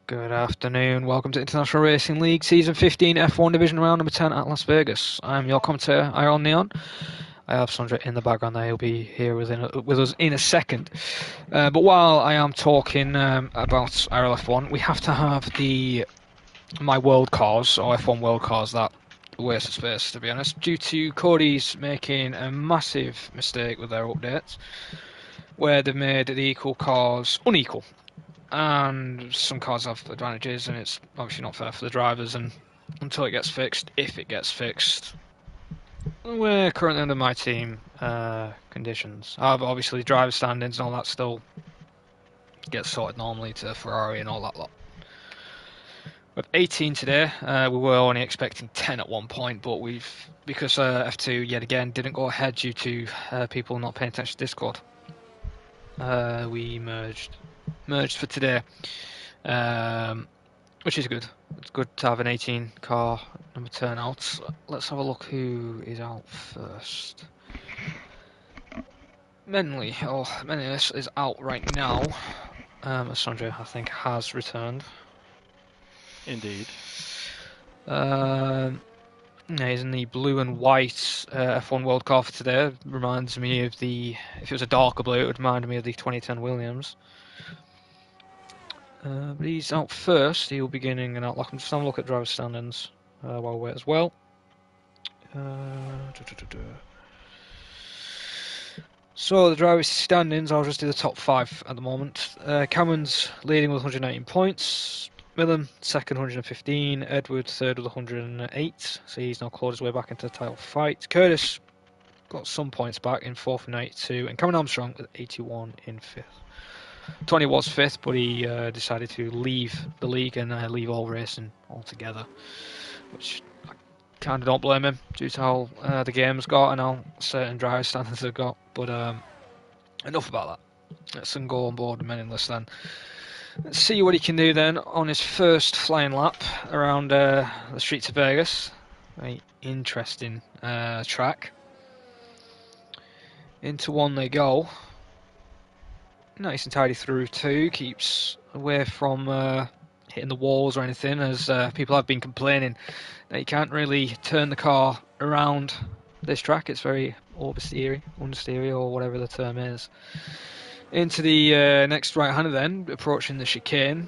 Good afternoon. Welcome to International Racing League Season 15 F1 Division Round Number 10 at Las Vegas. I'm your commentator, IRL Neon. I have Sandra in the background there. He'll be here with us in a second. But while I am talking about IRL F1, we have to have my world cars, or F1 world cars, that waste of space, to be honest, due to Cody's making a massive mistake with their updates, where they've made the equal cars unequal. And some cars have advantages, and it's obviously not fair for the drivers. And until it gets fixed, if it gets fixed, we're currently under my team conditions. Obviously, driver standings and all that still gets sorted normally to Ferrari and all that lot. We have 18 today. We were only expecting 10 at one point, but because F2 yet again didn't go ahead due to people not paying attention to Discord. We merged for today, which is good. It's good to have an 18 car number turnout. Let's have a look who is out first. Menley is out right now. Sandra, I think, has returned. Indeed. He's in the blue and white F1 World Car for today. Reminds me of if it was a darker blue, it would remind me of the 2010 Williams. But he's out first. He'll be beginning an outlook. I'm just having a look at driver standings while we wait as well. So the driver standings, I'll just do the top 5 at the moment. Cameron's leading with 119 points. Millen second, 115. Edward third with 108. So he's now clawed his way back into the title fight. Curtis got some points back in 4th and 82. And Cameron Armstrong with 81 in 5th. Tony was 5th, but he decided to leave the league and leave all racing altogether, which I kind of don't blame him due to how the game's got and how certain driver standards have got. But enough about that. Let's go on board the Meaningless then. Let's see what he can do then on his first flying lap around the streets of Vegas. Very interesting track. Into one they go. Nice and tidy through too. Keeps away from hitting the walls or anything, as people have been complaining that you can't really turn the car around this track. It's very understeery, or whatever the term is. Into the next right-hander then, approaching the chicane.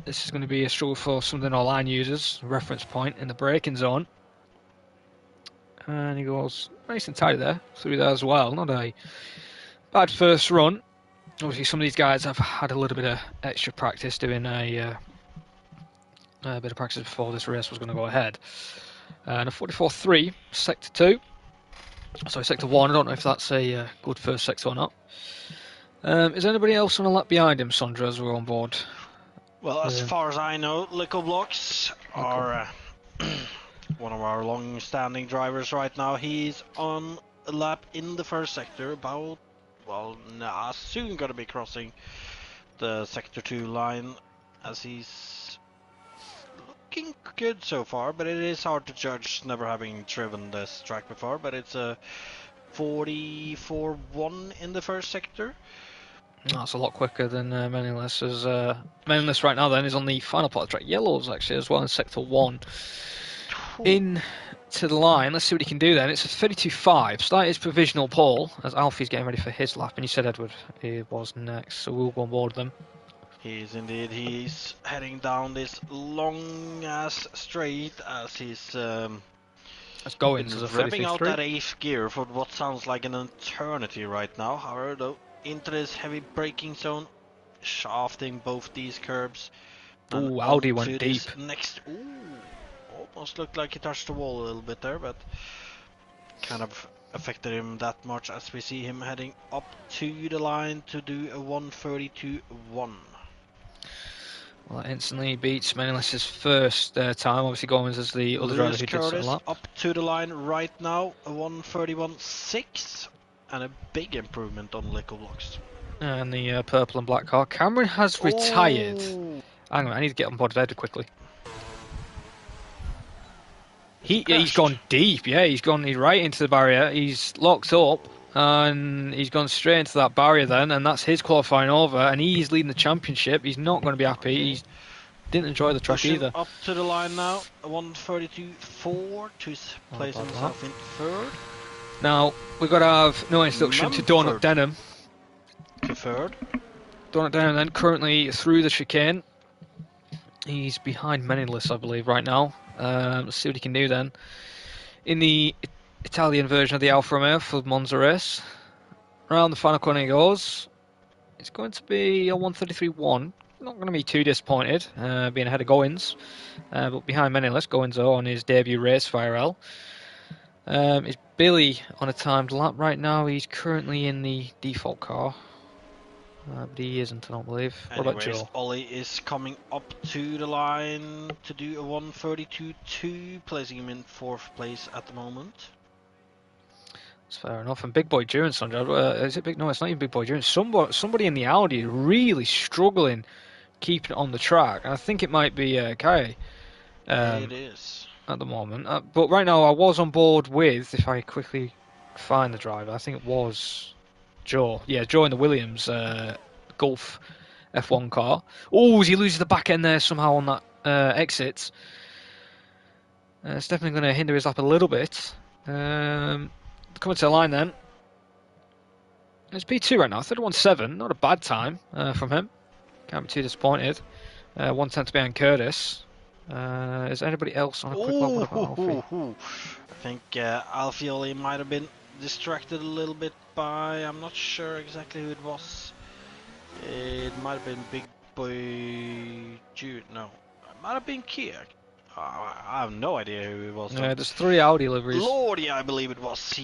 This is going to be a struggle for some of the no-line users. Reference point in the braking zone. And he goes nice and tidy there, through there as well. Not a bad first run. Obviously, some of these guys have had a little bit of extra practice doing a bit of practice before this race was going to go ahead. And a 44.3, Sector 2. Sorry, Sector 1. I don't know if that's a good first sector or not. Is anybody else on a lap behind him, Sandra, as we're on board? Well, as far as I know, Lico Blocks are one of our long-standing drivers right now. He's on a lap in the first sector, soon going to be crossing the Sector 2 line, as he's looking good so far, but it is hard to judge, never having driven this track before. But it's a 44.1 in the first sector. That's a lot quicker than Meaningless. Meaningless right now then is on the final part of the track. Yellows actually as well in Sector 1. In to the line, let's see what he can do then. It's a 32.5, so that is provisional pole, as Alfie's getting ready for his lap, and you said Edward he was next, so we'll go on board them. He is indeed. He's heading down this long-ass straight as he's Let's go into the revving out that 8th gear for what sounds like an eternity right now. However, though, into this heavy braking zone, shafting both these curbs. Ooh, Audi went deep. Almost looked like he touched the wall a little bit there, but kind of affected him that much, as we see him heading up to the line to do a 132.1. Well, that instantly beats Meaningless's first time. Obviously, Gomez is the other driver who did a lap. Up to the line right now, a 131.6, and a big improvement on Lico Blocks. And the purple and black car. Cameron has retired. Hang on, I need to get on board Edward quickly. He's gone deep, he's gone right into the barrier, he's locked up, and he's gone straight into that barrier then, and that's his qualifying over, and he's leading the championship. He's not going to be happy. Didn't enjoy the track Pushing either. up to the line now, 132.4 to place bad himself in third. Now, we've got to have no introduction to Donut Mumford Denham. to third. Donut Denham then currently through the chicane. He's behind Meneless, I believe, right now. Let's see what he can do then. In the Italian version of the Alfa Romeo for the Monza race. Around the final corner he goes. It's going to be a 133.1. Not going to be too disappointed, being ahead of Goins. But behind Meneless, Goins on his debut race for IRL. Is Billy on a timed lap right now? He's currently in the default car. But he isn't, I don't believe. What about Anyways, Joe? Ollie is coming up to the line to do a 132.2, placing him in fourth place at the moment. That's fair enough. And Big Boy Durance, is it Big? No, it's not even Big Boy Durance. Somebody in the Audi is really struggling keeping it on the track. And I think it might be Kai It is. at the moment. But right now I was on board with, if I quickly find the driver, I think it was Joe. Yeah, Joe in the Williams Gulf F1 car. Oh, he loses the back end there somehow on that exit. It's definitely going to hinder his lap a little bit. Coming to the line then. It's P2 right now, 31.7. Not a bad time from him. Can't be too disappointed. 1/10 behind Curtis. Is anybody else on a quick lap? What about Alfie? I think Alfioli might have been distracted a little bit by, I'm not sure exactly who it was. It might have been Big Boy Jude, no. It might have been Kia. I have no idea who it was. There's 3 Audi liveries. Lordy, I believe it was.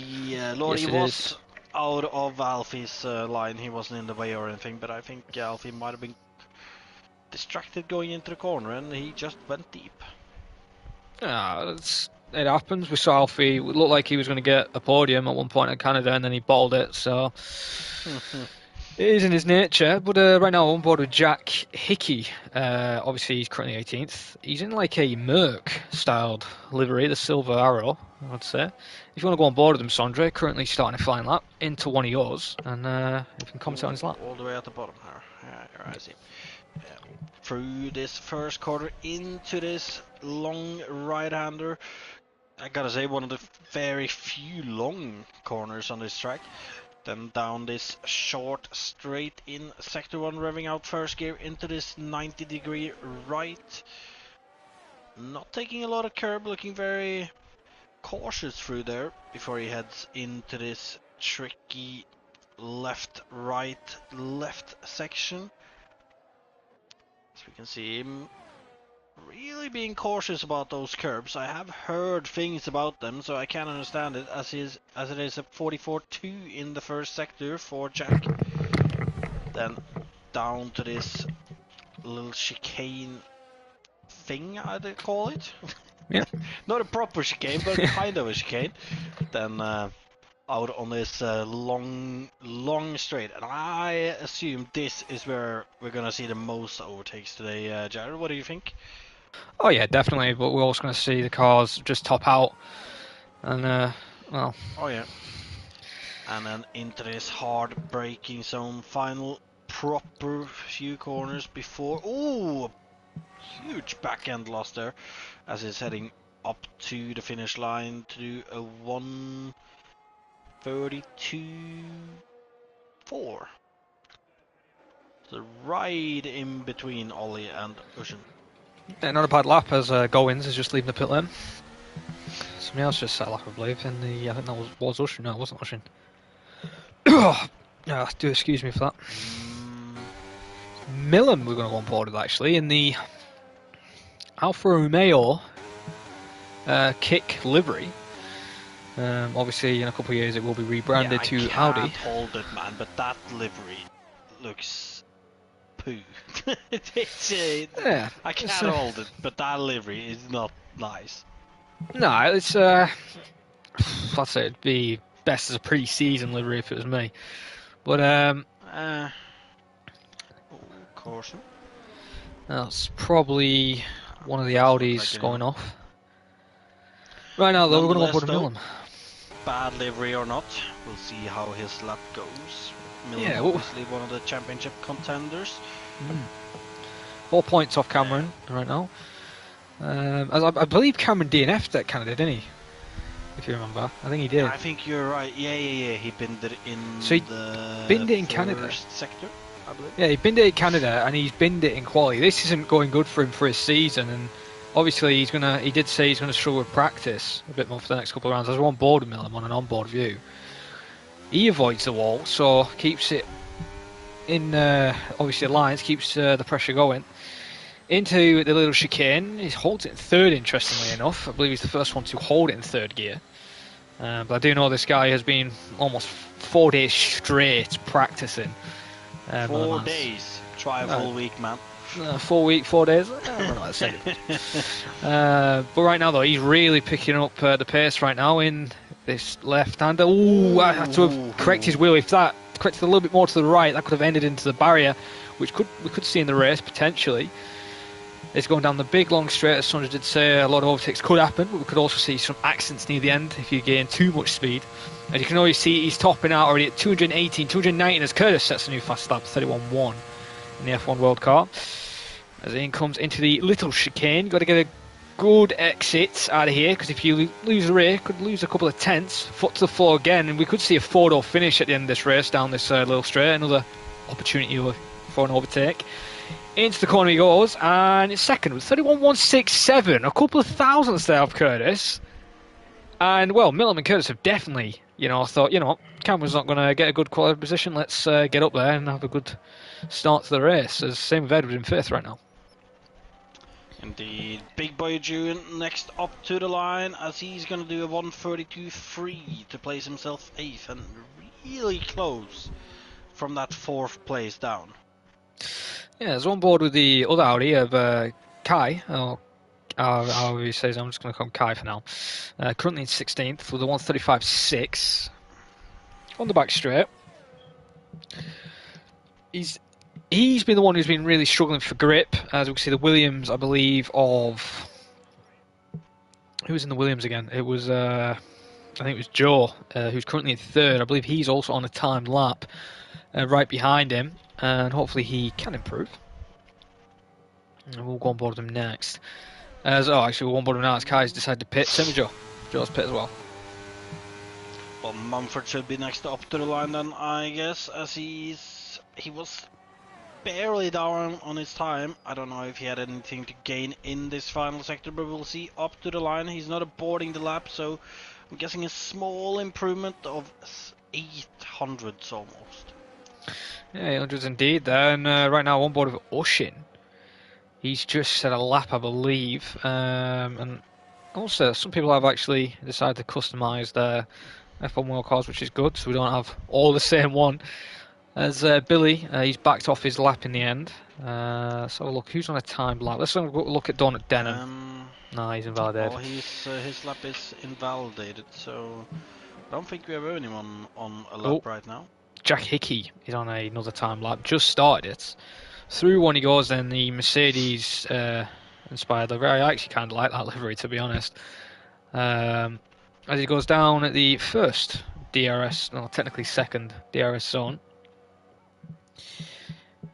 Lordy Yes, it was is. out of Alfie's line. He wasn't in the way or anything, but I think Alfie might have been distracted going into the corner and he just went deep. It happens. We saw Alfie. It looked like he was going to get a podium at one point in Canada, and then he bottled it. So it is in his nature. But right now, I'm on board with Jack Hickey. Obviously, he's currently 18th. He's in like a Merc-styled livery, the Silver Arrow, I would say. If you want to go on board with him, Sondre, currently starting a flying lap into one of yours, and you can comment on his lap. All the way at the bottom here. Yeah, I see. Through this first quarter into this long right-hander. I gotta say, one of the very few long corners on this track. Then down this short straight in sector 1, revving out first gear into this 90-degree right. Not taking a lot of curb, looking very cautious through there before he heads into this tricky left, right, left section. As we can see him really being cautious about those curbs. I have heard things about them, so I can understand it, as it is a 44.2 in the first sector for Jack. Then down to this little chicane thing, I'd call it. Yeah. Not a proper chicane, but kind of a chicane. Then out on this long straight, and I assume this is where we're gonna see the most overtakes today. Jared, what do you think? Oh yeah, definitely. But we're also going to see the cars just top out, and well. Oh yeah. And then into this hard braking zone, final proper few corners before. Oh, huge back end loss there, as he's heading up to the finish line to do a 132.4. So right in between Ollie and Ushin. Yeah, not a bad lap as Goins is just leaving the pit lane. Somebody else just set a lap, I believe, in the, I think that was Ushin. No, it wasn't Ushin. Do excuse me for that. Millen we're going to go on board with, actually, in the Alfa Romeo kick livery. Obviously, in a couple of years it will be rebranded to Audi. I can't hold it, man, but that livery looks poo. I can't hold it, but that livery is not nice. No, it's I'd say it'd be best as a pre-season livery if it was me. But caution. That's probably one of the Audis like going off. Right now, though, we're going to go for Millen. Bad livery or not, we'll see how his lap goes. Millen, Yeah, obviously one of the championship contenders. 4 points off Cameron right now. As I believe Cameron DNF'd at Canada, didn't he? If you remember, I think he did. I think you're right. Yeah. He binned it in So he the binned it in Canada. first sector, I believe. Yeah, he binned it in Canada, and he's binned it in quali. This isn't going good for him for his season, and obviously he did say he's gonna struggle with practice a bit more for the next couple of rounds. As we're on board with him on an onboard view, he avoids the wall, so keeps it in obviously lines, keeps the pressure going. Into the little chicane, he holds it in third, interestingly enough. I believe he's the first one to hold it in third gear. But I do know this guy has been almost 4 days straight practicing. 4 days. Try a full week, man. 4 days? I don't know what I said. But right now, though, he's really picking up the pace right now in this left-hander. Ooh, I had to have corrected his wheel. If that corrected a little bit more to the right, that could have ended into the barrier, which we could see in the race, potentially. It's going down the big long straight, as Sandra did say. A lot of overtakes could happen, but we could also see some accidents near the end if you gain too much speed. As you can always see, he's topping out already at 218, 219 as Curtis sets a new fast lap, 31.1 in the F1 World Car. As in comes into the little chicane, you've got to get a good exit out of here, because if you lose the rear, could lose a couple of tenths, foot to the floor again, and we could see a 4-door finish at the end of this race down this little straight. Another opportunity for an overtake. Into the corner he goes, and it's second with 31.167, a couple of thousandths there of Curtis. And, well, Millam and Curtis have definitely, thought, Cameron's not going to get a good quality position, let's get up there and have a good start to the race. As same with Edward in fifth right now. Indeed. Big Boy June next up to the line, as he's going to do a 132.3 to place himself 8th, and really close from that 4th place down. Yeah, there's on board with the other Audi of Kai, or however he says, I'm just going to call him Kai for now. Currently in 16th with a 135.6 on the back straight. He's been the one who's been really struggling for grip, as we can see the Williams, I believe, of... Who was in the Williams again? It was, I think it was Joe, who's currently in third. I believe he's also on a timed lap right behind him, and hopefully he can improve. And we'll go on board with him next. Actually we'll go on board with him now as Kai's decided to pit. Same with Joe. Joe's pit as well. Well, Mumford should be next up to the line then, I guess, as he was barely down on his time. I don't know if he had anything to gain in this final sector, but we'll see. Up to the line, he's not boarding the lap, so I'm guessing a small improvement of 800s almost. Yeah, 800s indeed there, and right now on board with Ushin. He's just set a lap, I believe, and also some people have actually decided to customise their F1 World Cars, which is good, so we don't have all the same one. As Billy, he's backed off his lap in the end. So look, who's on a timed lap? Let's look at Donut Denham. No, he's invalidated. Well, his lap is invalidated, so I don't think we have anyone on a lap right now. Jack Hickey is on another time lap, just started it. Through one he goes, then the Mercedes inspired livery. I actually kind of like that livery, to be honest. As he goes down at the first DRS, no, technically second DRS zone.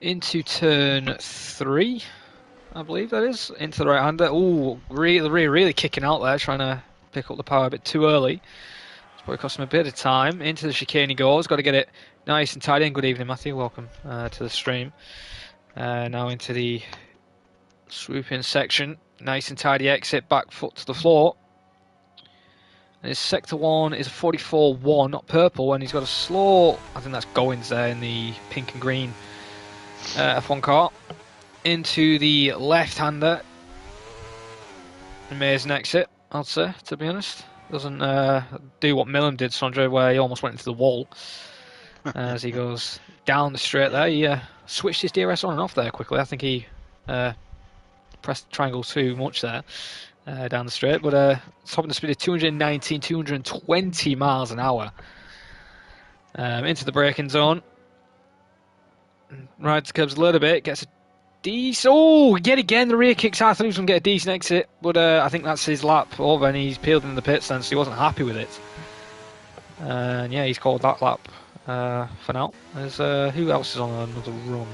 Into turn 3, I believe that is. Into the right-hander. Ooh, really kicking out there, trying to pick up the power a bit too early. It's probably cost him a bit of time. Into the chicane he goes. Got to get it nice and tight in. Good evening, Matthew. Welcome to the stream. Now into the swoop-in section. Nice and tidy exit, back foot to the floor. And his sector 1 is a 44.1, not purple, and he's got a slow, I think that's Goins there in the pink and green F1 car. Into the left-hander. Amazing exit, I'd say, to be honest. Doesn't do what Millam did, Sondre, where he almost went into the wall. As he goes down the straight there, he switched his DRS on and off there quickly. I think he pressed the triangle too much there down the straight, but topping the speed of 219, 220 miles an hour. Into the braking zone. Rides the curbs a little bit, gets a decent... Oh, yet again the rear kicks out. I thought he was going to get a decent exit, but I think that's his lap over, and he's peeled in the pits then, so he wasn't happy with it. And yeah, he's called that lap for now. There's who else is on another run?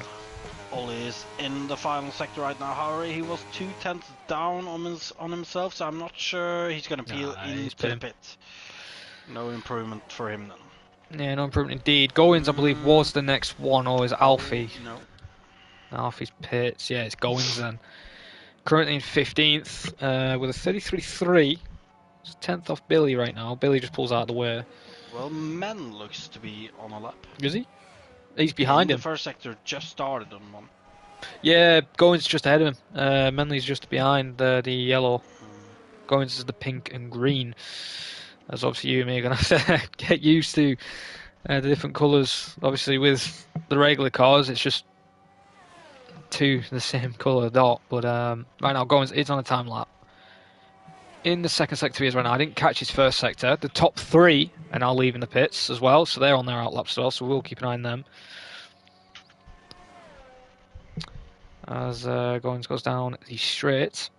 Ollie is in the final sector right now. However, he was 2/10 down on himself, so I'm not sure he's going to peel into the pit. No improvement for him then. Yeah, no improvement indeed. Goins, I believe, was the next one, or is Alfie? No. Alfie's pits. Yeah, it's Goins then. Currently in 15th with a 33.3. It's 10th off Billy right now. Billy just pulls out of the way. Well, Men looks to be on a lap. Is he? He's behind him. The first sector just started on one. Yeah, Goins just ahead of him. Menley's just behind the yellow. Goins is the pink and green. As obviously you and me are going to have to get used to the different colours. Obviously with the regular cars, it's just the same colour dot. But right now Goins is on a time lap. In the second sector he is right now. I didn't catch his first sector. The top three are now leaving the pits as well, so they're on their outlaps as well, so we'll keep an eye on them. As Goins goes down the straight.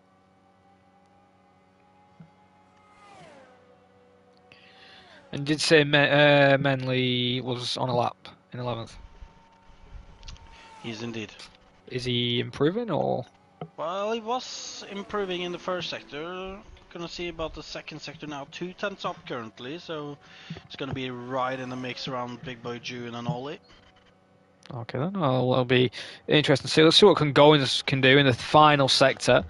And did say Menley was on a lap in 11th. He's indeed. Is he improving or? Well, he was improving in the first sector. Gonna see about the second sector now. 2/10 up currently, so it's gonna be right in the mix around Big Boy June and Ollie. Okay then, well, it'll be interesting to see. Let's see what Goins can do in the final sector.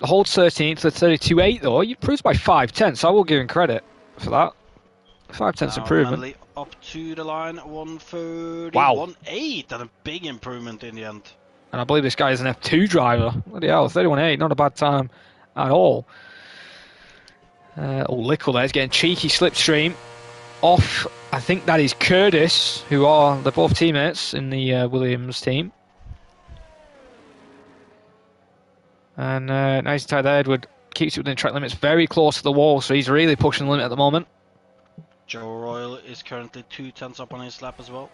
Holds 13th at 32.8 though. He improves by 5/10, so I will give him credit for that. 5/10 improvement. Manley up to the line, 1:30, wow. 1:8, and a big improvement in the end. And I believe this guy is an F2 driver. Bloody hell, 31.8, not a bad time at all. Lickle there is getting cheeky slipstream off. I think that is Curtis, they're both teammates in the Williams team. And nice tie there. Edward keeps it within track limits, very close to the wall, so he's really pushing the limit at the moment. Joe Royal is currently 2/10 up on his lap as well.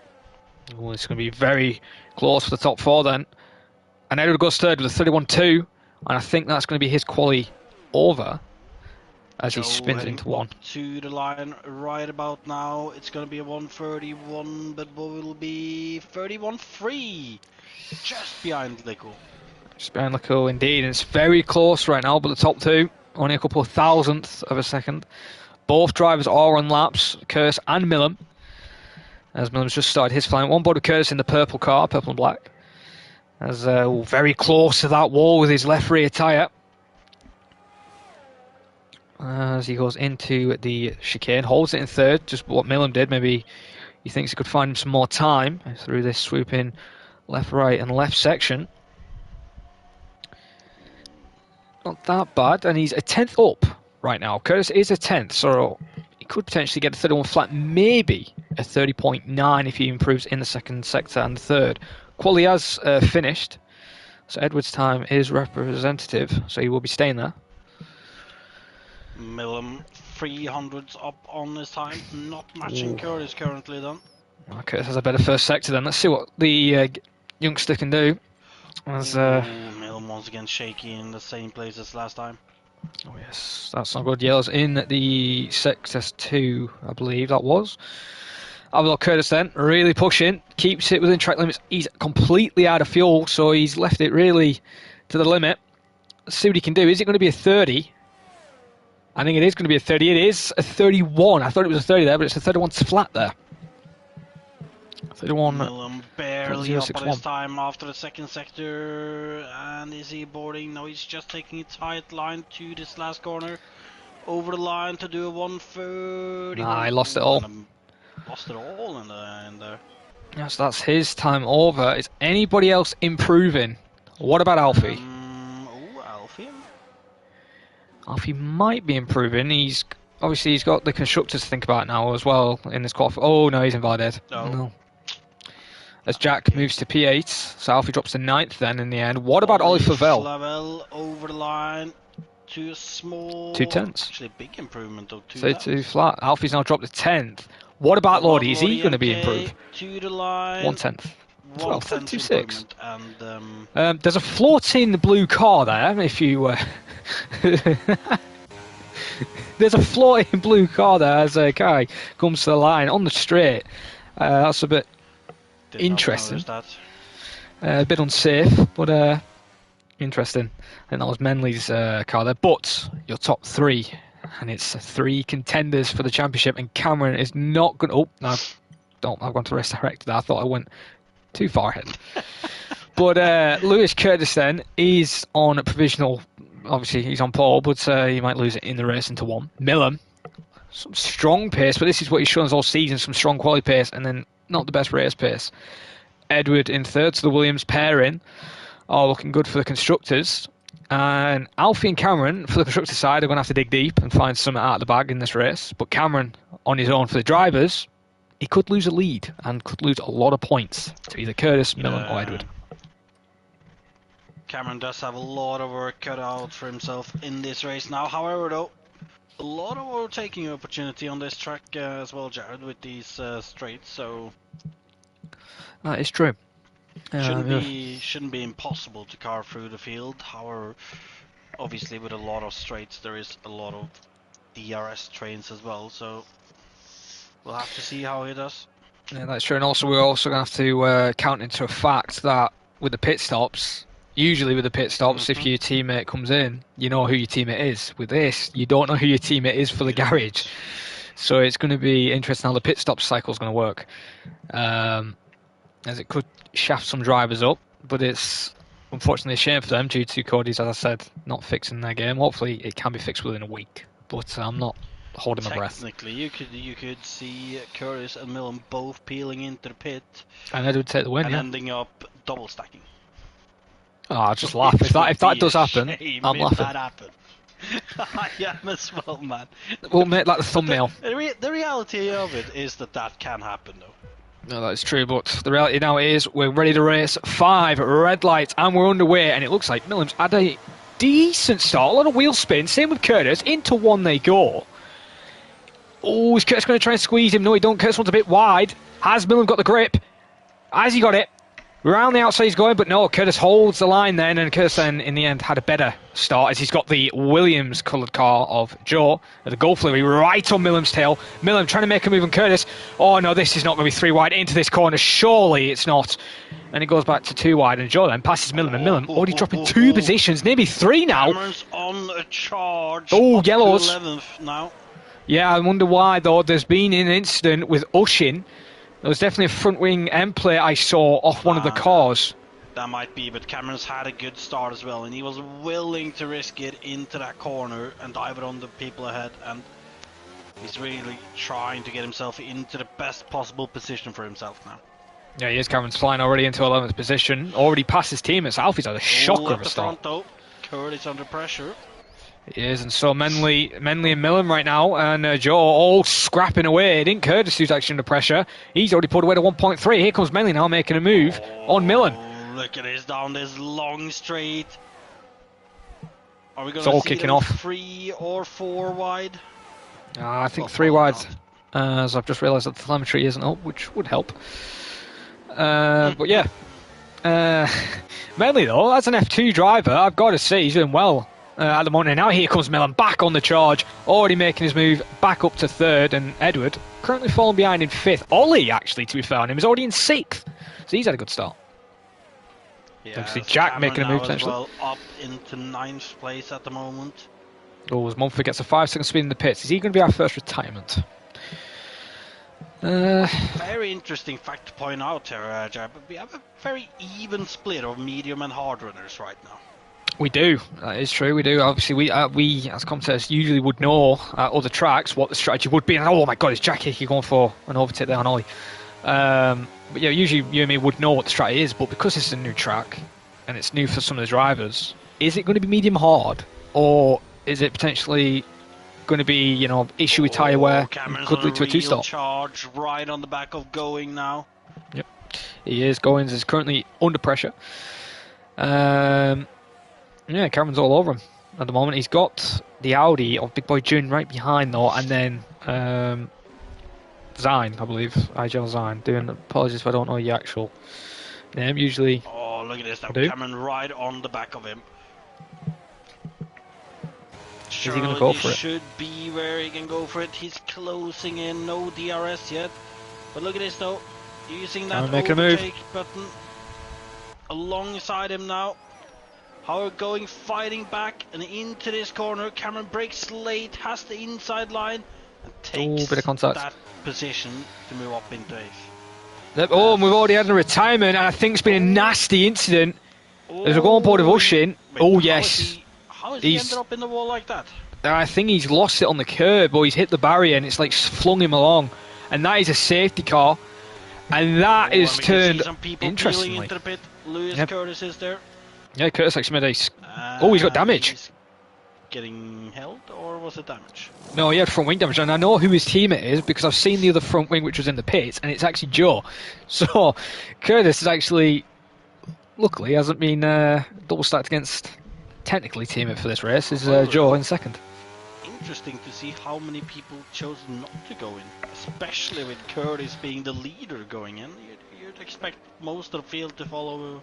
Oh, it's going to be very close for the top four then. And Edward goes third with a 31.2, and I think that's going to be his quali over as he spins into one. To the line right about now. It's going to be a 1:31, but will be 31.3, just behind Lickle. Just behind Lickle indeed, and it's very close right now, but the top two, only a couple of thousandths of a second. Both drivers are on laps, Curse and Millam. As Millam's just started his flying. One board Curse in the purple car, purple and black. As very close to that wall with his left rear tyre. As he goes into the chicane, holds it in third, just what Millam did. Maybe he thinks he could find him some more time through this swooping left, right and left section. Not that bad, and he's a 10th up right now. Curtis is a 10th, so he could potentially get a 31 flat, maybe a 30.9 if he improves in the second sector and the third. Quali has finished, so Edward's time is representative, so he will be staying there. Millam 300s up on his time, not matching Curtis currently then. Curtis has a better first sector then. Let's see what the youngster can do. As Millam once again shaky in the same place as last time. Oh yes, that's not good. Yellow's in the sector 2, I believe that was. Have a look, Curtis then, really pushing, keeps it within track limits. He's completely out of fuel, so he's left it really to the limit. Let's see what he can do. Is it going to be a 30? I think it is going to be a 30. It is a 31. I thought it was a 30 there, but it's a 31 flat there. 31. Millam barely up on his time after the second sector. And is he boarding? No, he's just taking a tight line to this last corner. Over the line to do a 1:30. Nah, he lost it all. Lost it all in there. Yes, that's his time over. Is anybody else improving? What about Alfie? Alfie? Alfie might be improving. He's got the constructors to think about now as well in this qualify. Oh no, he's invalidated. No. As Jack moves to P8, so Alfie drops to 9th then in the end. What about Ollie Flavel? Flavel over the line to a small... 2/10. Actually a big improvement of 2 32 flat. Alfie's now dropped to 10th. What about Lordy? Is he going to be improved? To the line. 1/10. 12.6. And there's a floating blue car there. If you there's a floating blue car there as a guy comes to the line on the straight. That's a bit interesting. A bit unsafe, but interesting. I think that was Menley's car there. But your top three, and it's three contenders for the championship, and Cameron is not going to... Oh, no, I've gone to race direct there. I thought I went too far ahead. But Lewis Curtis then, he's on a provisional... Obviously, he's on pole, but he might lose it in the race into one. Millam, some strong pace, but this is what he's shown us all season, some strong quality pace, and then not the best race pace. Edward in third, so the Williams pairing are looking good for the constructors. And Alfie and Cameron, for the constructor side, are going to have to dig deep and find something out of the bag in this race. But Cameron, on his own for the drivers, he could lose a lead and could lose a lot of points to either Curtis, Millam or Edward. Cameron does have a lot of work cut out for himself in this race now. However, though, a lot of overtaking opportunity on this track as well, Jared, with these straights. So that is true. Shouldn't be impossible to carve through the field. However, obviously with a lot of straights, there is a lot of DRS trains as well. So we'll have to see how he does. Yeah, that's true. And also, we're also going to have to count into a fact that with the pit stops. Usually with the pit stops, if your teammate comes in, you know who your teammate is. With this, you don't know who your teammate is for the garage. So it's going to be interesting how the pit stop cycle is going to work. As it could shaft some drivers up, but it's unfortunately a shame for them due to Cody's, as I said, not fixing their game. Hopefully it can be fixed within a week, but I'm not holding my breath. Technically, you could see Curtis and Millam both peeling into the pit. And Edward take the win, and yeah. ending up double stacking. Oh, I'll just laugh. If that does happen, I'm laughing. That happened. I am as well, man. We'll make that the thumbnail. The reality of it is that can happen, though. No, that's true, but the reality now is we're ready to race 5 red lights, and we're underway, and it looks like Millam's had a decent start. A lot of wheel spin. Same with Curtis. Into one they go. Oh, is Curtis going to try and squeeze him? No, he don't. Curtis wants a bit wide. Has Millam got the grip? Has he got it? Around the outside he's going, but no, Curtis holds the line then, and Curtis then, in the end, had a better start as he's got the Williams coloured car of Joe at the Gulf Flurry right on Millam's tail. Millam trying to make a move on Curtis. Oh no, this is not going to be 3 wide into this corner. Surely it's not. And it goes back to 2 wide, and Joe then passes Millam, and Millam already dropping 2 positions, maybe 3 now. Cameron's on a charge. Oh, yellows. 11th now. Yeah, I wonder why though. There's been an incident with Ushin. There was definitely a front wing end plate I saw off one of the cars. That might be, but Cameron's had a good start as well, and he was willing to risk it into that corner and dive it on the people ahead, and he's really trying to get himself into the best possible position for himself now. Yeah, he is. Cameron's flying already into 11th position. Already past his teammates. Alfie's had a shocker of a start. Front, though. Curtis under pressure. He is, and so Menley and Millam right now, and Joe all scrapping away. It didn't Curtis who's actually under pressure. He's already pulled away to 1.3. Here comes Menley now making a move on Millam. Look at this down this long straight. Are we going to see kicking off 3 or 4 wide? I think 3 wides, as I've just realised that the telemetry isn't up, which would help. But yeah, Menley though, as an F2 driver, I've got to say he's doing well. At the moment, and now here comes Millam back on the charge, already making his move back up to 3rd, and Edward currently falling behind in 5th. Ollie, actually, to be fair on him, is already in 6th, so he's had a good start. Yeah, obviously Jack making a move potentially. Well, up into 9th place at the moment. Oh, as Mumford gets a 5-second speed in the pits, is he going to be our first retirement? Very interesting fact to point out here, Jared, but we have a very even split of medium and hard runners right now. We do. That is true. We do. Obviously, we as commentators usually would know at other tracks what the strategy would be. And oh my God, is Jack Hickey going for an overtake there on Ollie? But yeah, usually you and me would know what the strategy is. But because this is a new track and it's new for some of the drivers, is it going to be medium hard, or is it potentially going to be, you know, issue with tyre wear? Could lead to a 2-stop. Charge right on the back of Going now. Yep, he is. Goings is currently under pressure. Yeah, Cameron's all over him at the moment. He's got the Audi of Big Boy June right behind though, and then Zine, I believe, IGL Zine. Doing apologies if I don't know the actual name. Usually. Oh, look at this now, Cameron right on the back of him. Is he going to go for it? Should be where he can go for it. He's closing in, no DRS yet. But look at this though, using that overtake button. alongside him now. Howard going, fighting back and into this corner. Cameron breaks late, has the inside line, and takes bit of contact. that position to move up into 8th. Oh, and we've already had a retirement, and I think it's been a nasty incident. As we go on board with Ushin. Oh, yes. How has he ended up in the wall like that? I think he's lost it on the curb, or he's hit the barrier, and it's like flung him along. And that is a safety car. And that is turned interestingly. Into the pit. Lewis Curtis is there. Yeah, Curtis actually made oh, he's got damage. He's getting held, or was it damage? No, he had front wing damage, and I know who his teammate is because I've seen the other front wing which was in the pits, and it's actually Joe. So Curtis is actually, luckily, hasn't been double stacked against technically teammate for this race. Is Joe in second. Interesting to see how many people chose not to go in, especially with Curtis being the leader going in. You'd expect most of the field to follow.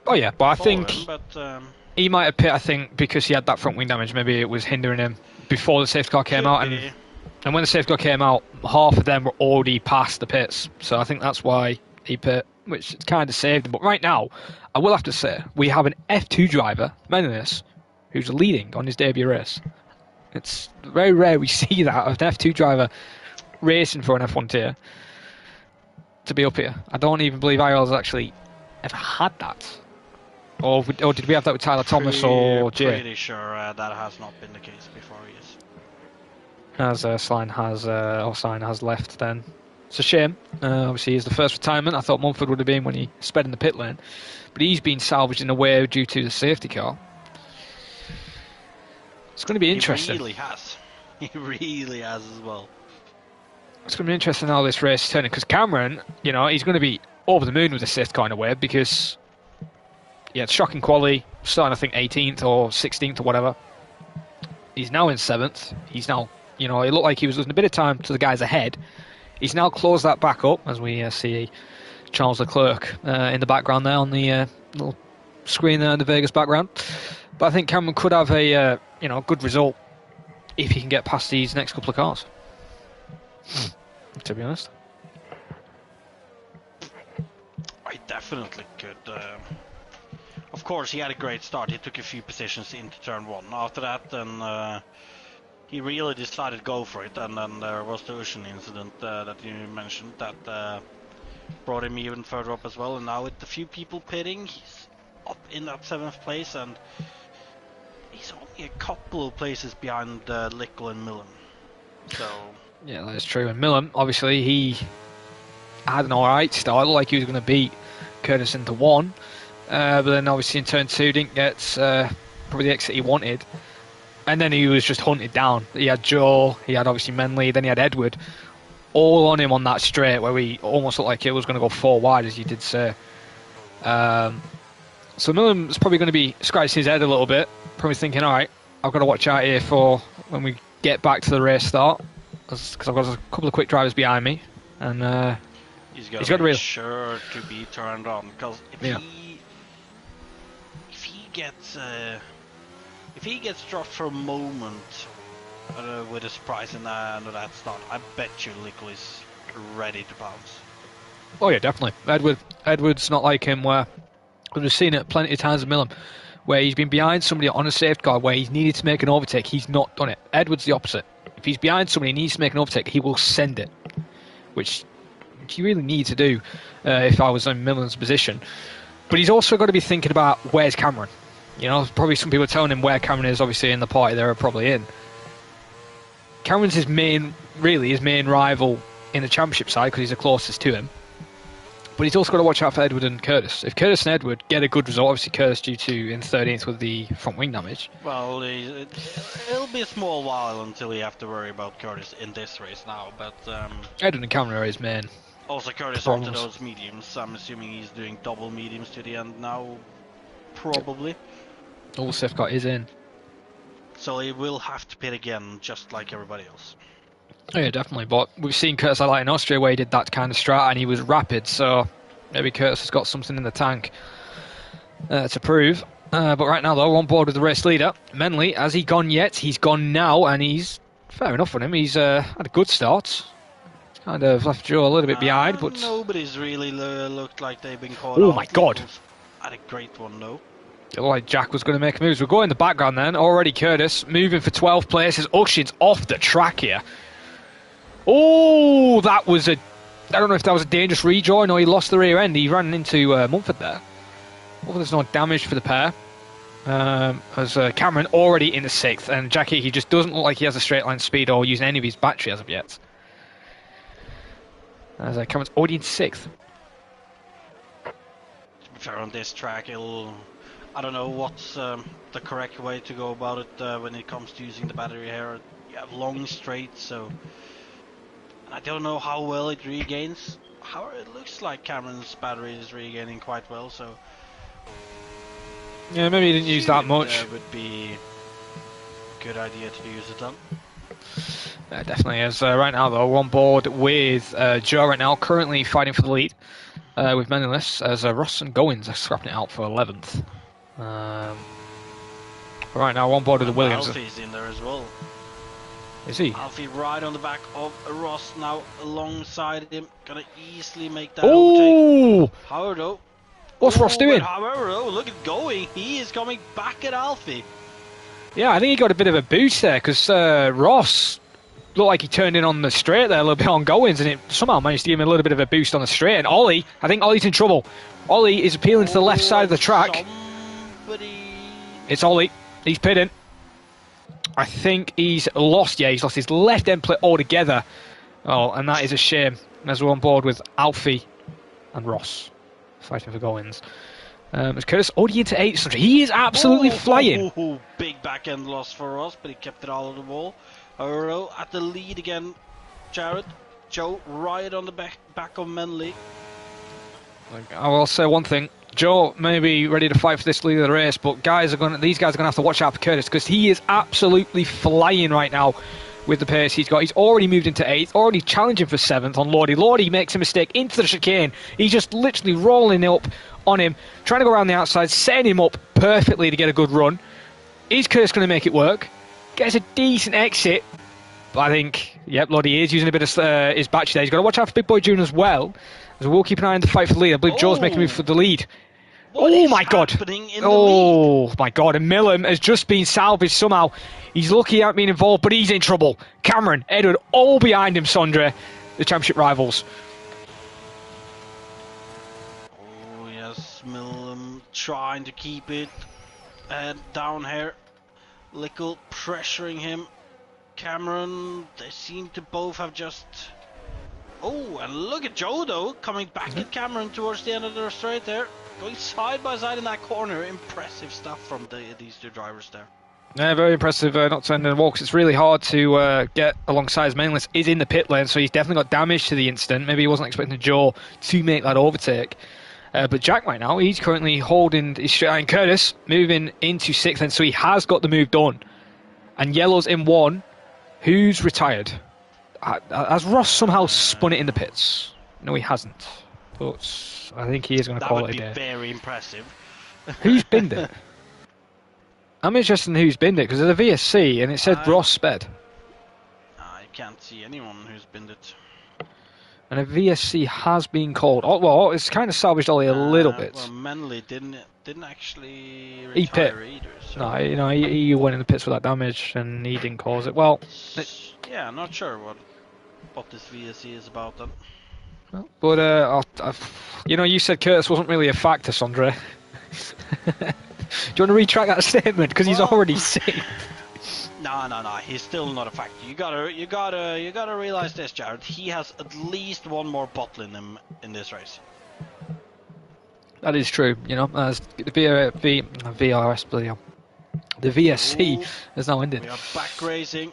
Oh yeah, but I think him, but, he might have pit, I think, because he had that front wing damage. Maybe it was hindering him before the safety car came out. And when the safety car came out, half of them were already past the pits. So I think that's why he pit, which kind of saved him. But right now, I will have to say, we have an F2 driver, Menace, who's leading on his debut race. It's very rare we see that, an F2 driver racing for an F1 tier to be up here. I don't even believe IRL's actually ever had that. Or did we have that with Tyler Thomas or Jay? Pretty sure that has not been the case before, yes. As Slime has left then. It's a shame. Obviously he's the first retirement. I thought Mumford would have been when he sped in the pit lane. But he's been salvaged in a way due to the safety car. It's going to be interesting. He really has. He really has as well. It's going to be interesting how this race is turning, because Cameron, you know, he's going to be over the moon with the safety car in a way, because he had shocking quality, starting I think 18th or 16th or whatever. He's now in 7th. He's now, you know, it looked like he was losing a bit of time to the guys ahead. He's now closed that back up, as we see Charles Leclerc in the background there on the little screen there in the Vegas background. But I think Cameron could have a good result if he can get past these next couple of cars. To be honest, I definitely could. Of course, he had a great start. He took a few positions into turn 1. After that, then he really decided to go for it. And then there was the Ocean incident that you mentioned that brought him even further up as well. And now with a few people pitting, he's up in that 7th place, and he's only a couple of places behind Lickle and Millen. So yeah, that's true. And Millen, obviously, he had an alright start. It looked like he was going to beat Curtis into 1. But then obviously in turn 2 didn't get probably the exit he wanted. And then he was just hunted down. He had Joe, he had obviously Menley, then he had Edward. All on him on that straight where we almost looked like it was going to go 4 wide, as you did say. So Millen's probably going to be scratching his head a little bit. Probably thinking, alright, I've got to watch out here for when we get back to the race start. Because I've got a couple of quick drivers behind me. And he's got to be sure to be turned on. Because if he gets dropped for a moment with a surprise in that start, I bet you Lickle is ready to bounce. Oh yeah, definitely. Edward's not like him where we've seen it plenty of times with Millen, where he's been behind somebody on a safety car where he's needed to make an overtake, he's not done it. Edward's the opposite. If he's behind somebody and he needs to make an overtake, he will send it, which you really need to do if I was in Millen's position. But he's also got to be thinking about where's Cameron. You know, probably some people are telling him where Cameron is, obviously in the party they're probably in. Cameron's his main rival in the championship side because he's the closest to him. But he's also got to watch out for Edward and Curtis. If Curtis and Edward get a good result, obviously Curtis due to in 13th with the front wing damage. Well, it'll be a small while until you have to worry about Curtis in this race now, but Edward and Cameron are his main. Also Curtis onto those mediums. I'm assuming he's doing double mediums to the end now, probably. All safety car is in. So he will have to pit again, just like everybody else. Oh yeah, definitely. But we've seen Curtis like in Austria where he did that kind of strat and he was rapid, so maybe Curtis has got something in the tank to prove. But right now, though, we're on board with the race leader. Menley, has he gone yet? He's gone now, and he's fair enough for him. He's had a good start. Kind of left Joe a little bit behind, but nobody's really looked like they've been caught. Oh my God! Had a great one though. It looked like Jack was going to make moves. We'll go in the background then. Already Curtis moving for 12th places. Uxin's off the track here. Oh, that was a... I don't know if that was a dangerous rejoin or he lost the rear end. He ran into Mumford there. Hopefully there's no damage for the pair. As Cameron already in the 6th. And Jackie, he just doesn't look like he has a straight line speed or using any of his battery as of yet. As Cameron's already in 6th. To be fair, on this track, I don't know what's the correct way to go about it when it comes to using the battery here. You have long straights, so... I don't know how well it regains. However, it looks like Cameron's battery is regaining quite well, so... Yeah, maybe he didn't use that much. Would be a good idea to use it on. Definitely is. Right now, though, we're on board with Joe right now, currently fighting for the lead with Meneless, as Ross and Goins are scrapping it out for 11th. Right now, we're on board with the Williams. Alfie's in there as well. Is he? Alfie right on the back of Ross now, alongside him. Gonna easily make that overtake. However, though... What's Ross doing? However, though, look at going. He is coming back at Alfie. Yeah, I think he got a bit of a boost there, because Ross looked like he turned in on the straight there a little bit on Goins, and it somehow managed to give him a little bit of a boost on the straight. And Ollie, I think Ollie's in trouble. Ollie is appealing to the left side of the track. It's Ollie. He's pitting. I think he's lost. Yeah, he's lost his left end plate altogether. Oh, and that is a shame, as we're on board with Alfie and Ross fighting for Goins. As Curtis already into 8th. He is absolutely flying. Big back end loss for Ross, but he kept it out of the wall. Earl at the lead again. Jared, Joe right on the back of Menley. I will say one thing. Joe may be ready to fight for this lead of the race, but these guys are going to have to watch out for Curtis, because he is absolutely flying right now with the pace he's got. He's already moved into 8th, already challenging for 7th on Lordy. Lordy makes a mistake into the chicane. He's just literally rolling up on him, trying to go around the outside, setting him up perfectly to get a good run. Is Curtis going to make it work? Gets a decent exit. But I think, yep, Lordy is using a bit of his battery there. He's got to watch out for Big Boy June as well. As we'll keep an eye on the fight for the lead. I believe Joe's making a move for the lead. Oh my god! Oh my god! And Millam has just been salvaged somehow. He's lucky out being involved, but he's in trouble. Cameron, Edward, all behind him, Sondre, the championship rivals. Oh yes, Millam trying to keep it down here. Lickle pressuring him. Cameron, they seem to both have just... Oh, and look at Joe though, coming back at Cameron towards the end of the straight there. Going side by side in that corner. Impressive stuff from these two drivers there. Yeah, very impressive, not turning the wall, because it's really hard to get alongside. His mainless is in the pit lane, so he's definitely got damage to the instant. Maybe he wasn't expecting Joe to make that overtake. But Jack right now, he's currently holding his straight line. Curtis moving into 6th, and so he has got the move done. And Yellow's in 1. Who's retired? Has Ross somehow spun it in the pits? No, he hasn't. But I think he is going to call it a day. That would be very impressive. Who's binned it? I'm interested in who's binned it, because there's a VSC and it said Ross sped. I can't see anyone who's binned it. And a VSC has been called. Oh, well, it's kind of salvaged Ollie a little bit. Well, Menley didn't actually retire either. So. No, you know, he went in the pits with that damage and he didn't cause it. Well, yeah, I'm not sure what this VSC is about then. But you know, you said Curtis wasn't really a factor, Sondre. Do you want to retract that statement, because he's already safe? No, he's still not a factor. You gotta realize this, Jared. He has at least one more bottle in him in this race. That is true. You know, as the VRS, the VSC has now ended. We are back racing.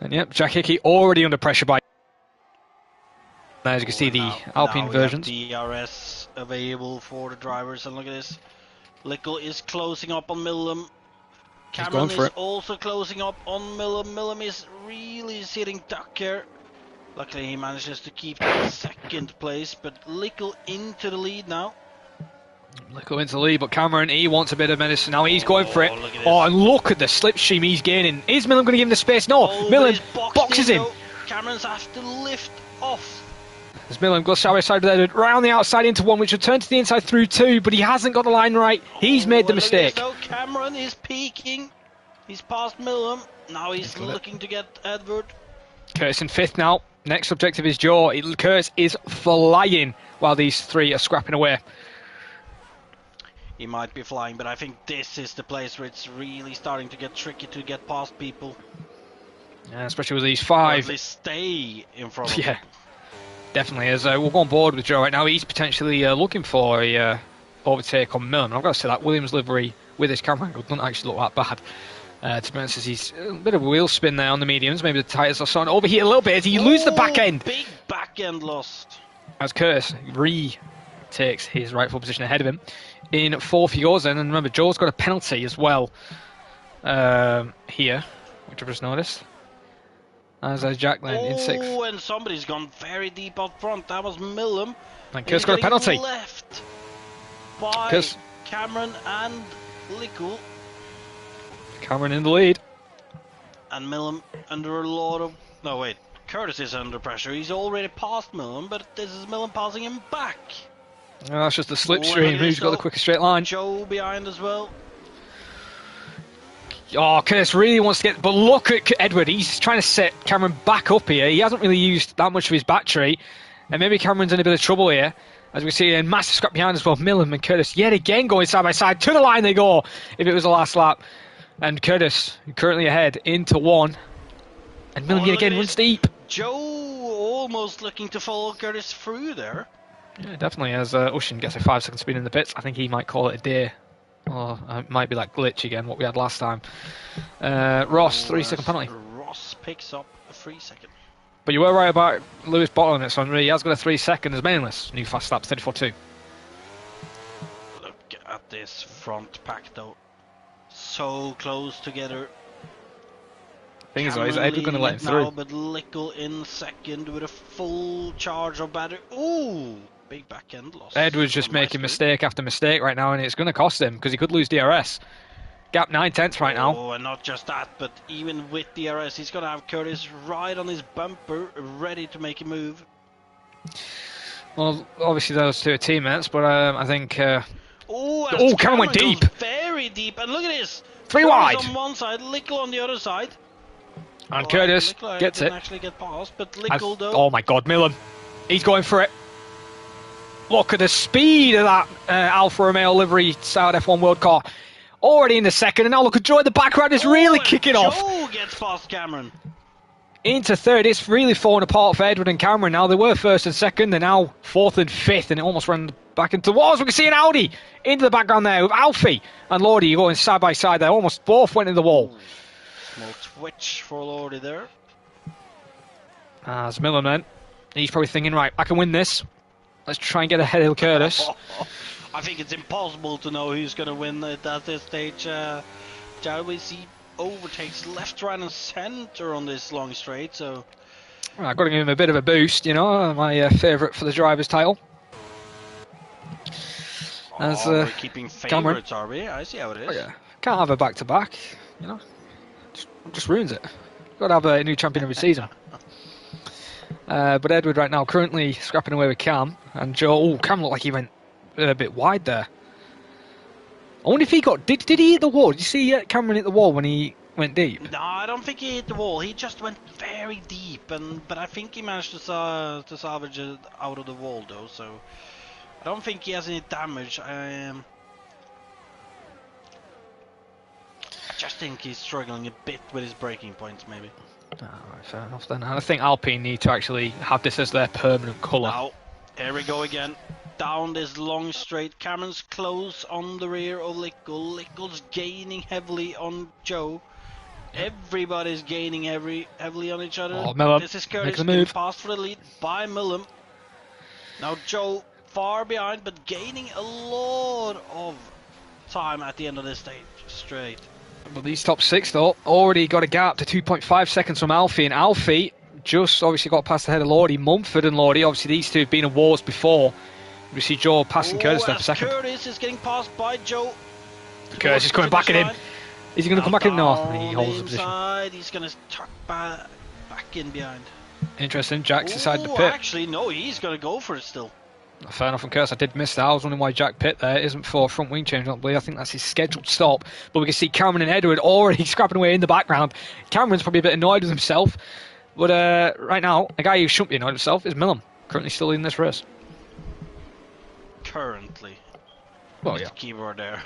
And yep, Jack Hickey already under pressure by. Now, as you can see, the Alpine versions. DRS available for the drivers, and look at this. Lickle is closing up on Millam. Cameron is also closing up on Millam. Millam is really sitting duck here. Luckily, he manages to keep the 2nd place, but Lickle into the lead now. Lickle into the lead, but Cameron, he wants a bit of medicine now. He's going for it. Oh, and look at the slipstream he's gaining. Is Millam going to give him the space? No, Millam boxes him. Cameron's have to lift off. As Millen goes side by side with Edward, right on the outside into one, which will turn to the inside through two, but he hasn't got the line right. He's made the mistake. So Cameron is peaking. He's past Millen. Now he's looking to get Edward. Curtis in fifth now. Next objective is Joe. Curtis is flying while these three are scrapping away. He might be flying, but I think this is the place where it's really starting to get tricky to get past people. Yeah, especially with these five. Or at least stay in front of Yeah, people. definitely. As we'll go on board with Joe right now, he's potentially looking for a overtake on Millen. I've got to say that Williams livery with his camera angle doesn't actually look that bad. To be honest, he's a bit of a wheel spin there on the mediums. Maybe the tyres are starting to overheat a little bit as he loses the back end. Big back end lost. As Curtis takes his rightful position ahead of him. In fourth he goes then, and remember Joe's got a penalty as well here, which I've just noticed. As Jack then in sixth. Oh, and somebody's gone very deep up front. That was Millen. And Curtis got a penalty. Left by Cameron and Lickle. Cameron in the lead. And Millen under a lot of... No, wait. Curtis is under pressure. He's already past Millen, but this is Millen passing him back. Oh, that's just the slipstream. Who's got the quickest straight line? Joe behind as well. Oh, Curtis really wants to get... But look at Edward. He's trying to set Cameron back up here. He hasn't really used that much of his battery. And maybe Cameron's in a bit of trouble here. As we see a massive scrap behind as well. Millen and Curtis yet again going side by side. To the line they go, if it was the last lap. And Curtis currently ahead into one. And Millen yet again runs deep. Joe almost looking to follow Curtis through there. Yeah, definitely. As Ushin gets a 5-second speed in the pits, I think he might call it a day. Or it might be that glitch again, what we had last time. Ross, 3-second penalty. Ross picks up a 3-second. But you were right about Lewis bottling it, so he has got a 3-second as mainless. New fast lap, 34.2. Look at this front pack though. So close together. Thing is, though, is Edward going to let him through? Now, but Lickle in second with a full charge of battery. Ooh, big back end loss. Edward's just making mistake after mistake right now, and it's going to cost him because he could lose DRS. Gap 9/10 right now. Oh, and not just that, but even with DRS, he's going to have Curtis right on his bumper, ready to make a move. Well, obviously those two are teammates, but I think... Oh, Cameron went deep. Very deep, and look at this. 3 wide. on one side, Lickle on the other side. And Curtis gets it. Actually get past, but Lickle though. Oh my God, Millen. He's going for it. Look at the speed of that Alfa Romeo livery styled F1 World Car. Already in the second, and now look at Joe at the background. It's really kicking off. Joe gets past Cameron. Into third. It's really falling apart for Edward and Cameron now. They were first and second. They're now fourth and fifth, and it almost ran back into walls. We can see an Audi into the background there with Alfie and Lordy going side by side there. Almost both went in the wall. Small twitch for Lordy there. As Millen then, he's probably thinking, right, I can win this. Let's try and get ahead of Curtis. I think it's impossible to know who's going to win at this stage. We see overtakes left, right and centre on this long straight, so... Well, I've got to give him a bit of a boost, you know, my favourite for the driver's title. As, we're keeping favourites, are we? I see how it is. Oh, yeah. Can't have a back-to-back, you know. Just ruins it. Got to have a new champion every season. But Edward right now currently scrapping away with Cam, and Joe. Oh, Cam looked like he went a bit wide there. I wonder if he got. Did he hit the wall? Did you see Cameron hit the wall when he went deep? No, I don't think he hit the wall. He just went very deep, but I think he managed to salvage it out of the wall though. So I don't think he has any damage. I just think he's struggling a bit with his braking points, maybe. Alright, fair enough then. And I think Alpine need to actually have this as their permanent colour. Now, here we go again. Down this long straight. Cameron's close on the rear of Lickle. Lickle's gaining heavily on Joe. Everybody's gaining heavily on each other. Oh, Millen. This is Curtis getting passed for the lead by Millen. Now Joe far behind, but gaining a lot of time at the end of this stage straight. But these top six, though, already got a gap to 2.5 seconds from Alfie. And Alfie just obviously got past the head of Lordy. Mumford and Lordy, obviously these two have been in wars before. We see Joe passing Curtis there for second. Curtis is getting passed by Joe. Curtis is coming back at him. Is he going to come back in? No, he holds the position. He's going to tuck back in behind. Interesting. Jack's decided to Oh, pit. actually, no, he's going to go for it still. Fair enough, and Curtis, I did miss that. I was wondering why Jack pit there. It isn't for front wing change, I believe. I think that's his scheduled stop. But we can see Cameron and Edward already scrapping away in the background. Cameron's probably a bit annoyed with himself. But right now, a guy who shouldn't be annoyed with himself is Millum, currently still leading this race. Currently. Well, yeah. Keyword there.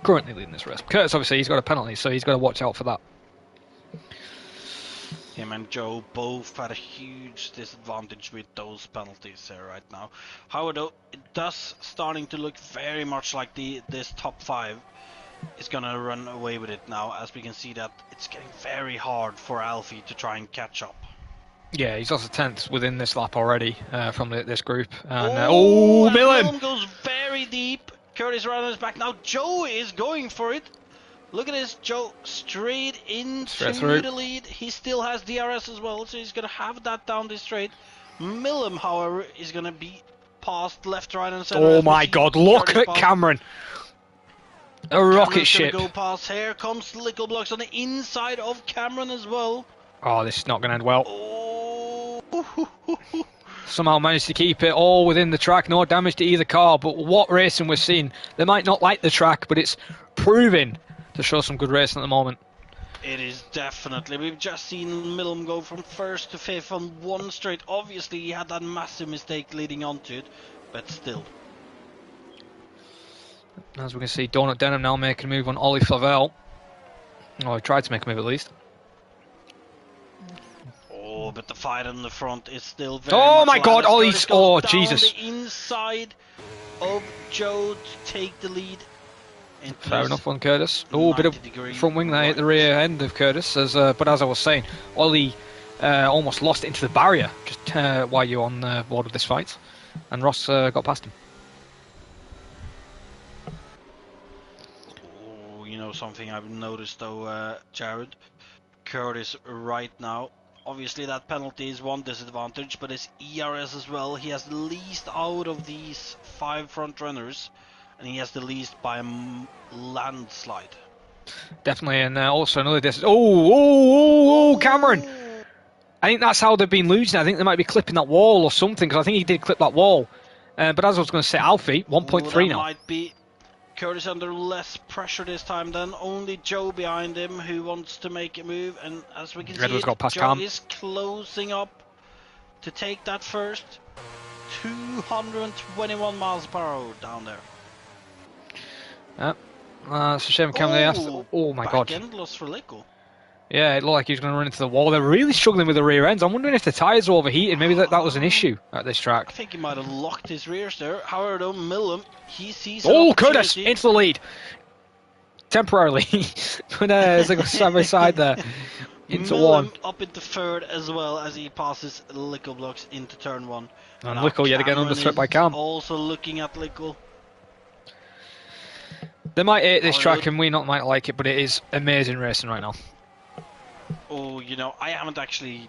Currently leading this race. Curtis, obviously, he's got a penalty, so he's got to watch out for that. Him and Joe both had a huge disadvantage with those penalties there right now. However, though, it does starting to look very much like this top 5 is gonna run away with it now, as we can see that it's getting very hard for Alfie to try and catch up. Yeah, he's lost a 10th within this lap already from this group. And, Millum goes very deep. Curtis right on his back. Now Joe is going for it. Look at this, Joe, straight into the lead. He still has DRS as well, so he's going to have that down this straight. Millum, however, is going to be passed left, right, and center. Oh my God, look at Cameron. A rocket ship. Go past. Here comes Lickle Blocks on the inside of Cameron as well. Oh, this is not going to end well. Oh. Somehow managed to keep it all within the track. No damage to either car, but what racing we're seeing. They might not like the track, but it's proving to show some good racing at the moment. It is definitely. We've just seen Millum go from 1st to 5th on one straight. Obviously, he had that massive mistake leading onto it, but still. As we can see, Donut Denham now making a move on Ollie Flavel. Oh, he tried to make a move at least. Oh, but the fight on the front is still very Oh my much God, Ollie's... Oh, down Jesus. The inside of Joe to take the lead. Fair enough on Curtis. Oh, a bit of front wing there at the rear end of Curtis. But as I was saying, Ollie almost lost it into the barrier just while you're on board with this fight. And Ross got past him. Oh, you know something I've noticed though, Jared? Curtis right now. Obviously that penalty is one disadvantage, but his ERS as well. He has the least out of these 5 front runners. And he has the least by a landslide. Definitely, and also another distance. Oh, Cameron! I think that's how they've been losing. I think they might be clipping that wall or something, because I think he did clip that wall. But as I was going to say, Alfie, 1.3 now. Might be Curtis under less pressure this time then. Only Joe behind him who wants to make a move. And as we can see, Joe is closing up to take that first. 221 miles per hour down there. It's a shame Cameron. Oh my God. Back end loss for Lickle. Yeah, it looked like he was going to run into the wall. They're really struggling with the rear ends. I'm wondering if the tyres are overheating. Maybe that was an issue at this track. I think he might have locked his rears there. However, though, Millum, he sees. Oh, Curtis into the lead. Temporarily. But as they go side by side there. Into Millum one. Up into 3rd as well as he passes Lickle Blocks into turn 1. And Lickle yet again underfoot by Cam. Also looking at Lickle. They might hate this track and we not might like it, but it is amazing racing right now. Oh, you know, I haven't actually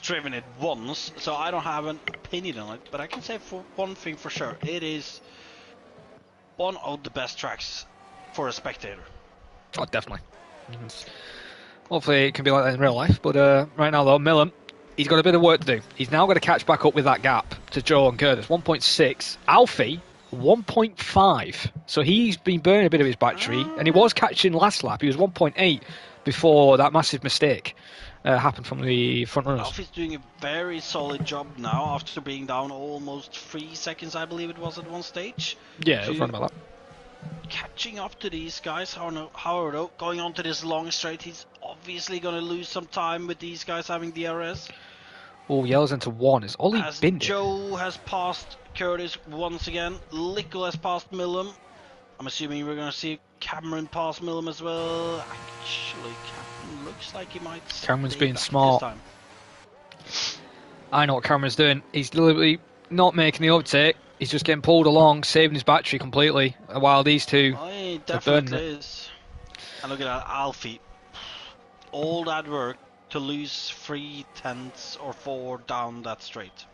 driven it once, so I don't have an opinion on it, but I can say for one thing for sure, it is one of the best tracks for a spectator. Oh, definitely. Hopefully it can be like that in real life, but right now though, Millum, he's got a bit of work to do. He's now got to catch back up with that gap to Joe and Curtis. 1.6. Alfie, 1.5. So he's been burning a bit of his battery, and he was catching last lap. He was 1.8 before that massive mistake happened from the front runners. Alfie's doing a very solid job now after being down almost 3 seconds, I believe it was at one stage. Yeah, it was about that. Catching up to these guys. However, though, going on to this long straight, he's obviously going to lose some time with these guys having DRS. Oh, yellows into 1. Is Ollie binned it? Joe has passed Curtis once again. Lickle has passed Millum. I'm assuming we're going to see Cameron pass Millum as well. Actually, Cameron looks like he might. Cameron's being smart. I know what Cameron's doing. He's deliberately not making the overtake. He's just getting pulled along, saving his battery completely, while these two are burning it. And look at that, Alfie. All that work to lose 3/10 or 4 down that straight.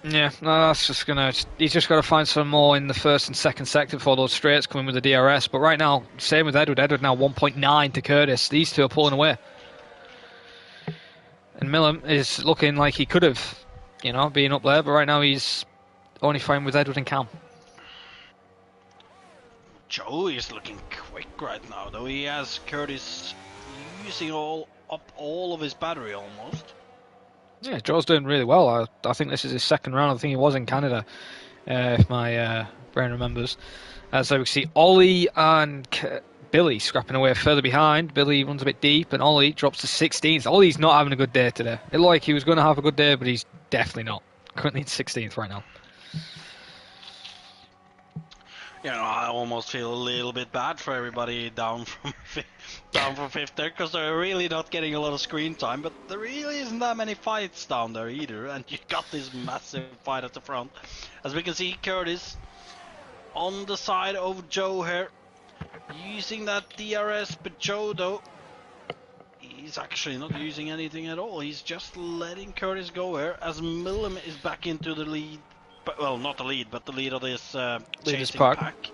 Yeah, no, that's just gonna. He's just got to find some more in the first and second sector before those straights come in with the DRS. But right now, same with Edward. Edward now 1.9 to Curtis. These two are pulling away. And Millam is looking like he could have, you know, been up there, but right now he's only fighting with Edward and Cam. Joe is looking quick right now, though. He has Curtis using all of his battery almost. Yeah, Joe's doing really well. I think this is his second round. I think he was in Canada, if my brain remembers. So we see Ollie and Billy scrapping away further behind. Billy runs a bit deep, and Ollie drops to 16th. Ollie's not having a good day today. It looked like he was going to have a good day, but he's definitely not. Currently in 16th right now. You know, I almost feel a little bit bad for everybody down from fifth there, because they're really not getting a lot of screen time. But there really isn't that many fights down there either, and you got this massive fight at the front. As we can see, Curtis on the side of Joe here, using that DRS, but Joe though, he's actually not using anything at all. He's just letting Curtis go here, as Millam is back into the lead. Well, not the lead, but the lead of this chasing pack.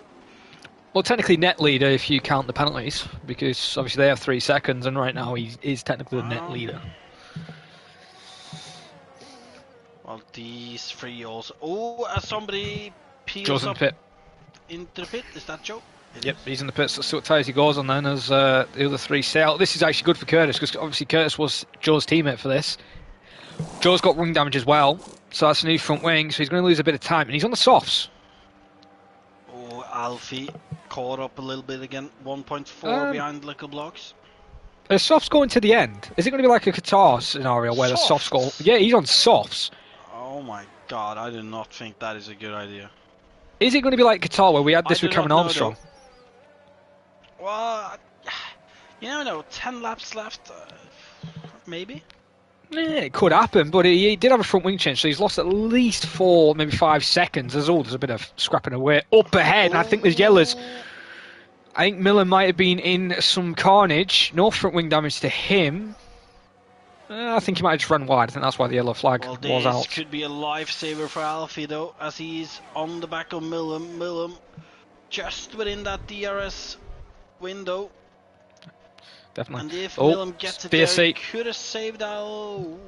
Well, technically net leader if you count the penalties, because obviously they have 3 seconds, and right now he is technically the net leader. Well, these three also. Oh, as somebody peels Joe's in up the pit. Into the pit. Is that Joe? Yep, he's in the pit. So let's see what tyres he goes on then as the other three sail. This is actually good for Curtis, because obviously Curtis was Joe's teammate for this. Joe's got wing damage as well, so that's a new front wing, so he's going to lose a bit of time, and he's on the softs. Oh, Alfie caught up a little bit again. 1.4 behind little blocks. Are softs going to the end? Is it going to be like a Qatar scenario where the softs go? Yeah, he's on softs. Oh my god, I do not think that is a good idea. Is it going to be like Qatar where we had this with Cameron Armstrong? Well, you never know. 10 laps left, maybe. Yeah, it could happen, but he did have a front wing change, so he's lost at least 4, maybe 5 seconds. There's a bit of scrapping away up ahead, and I think there's yellows. I think Miller might have been in some carnage. No front wing damage to him. I think he might have just run wide. I think that's why the yellow flag was out. This could be a lifesaver for Alfie, though, as he's on the back of Millam. Millam just within that DRS window. Definitely. And if Millam gets it there, he could have saved that. Oh.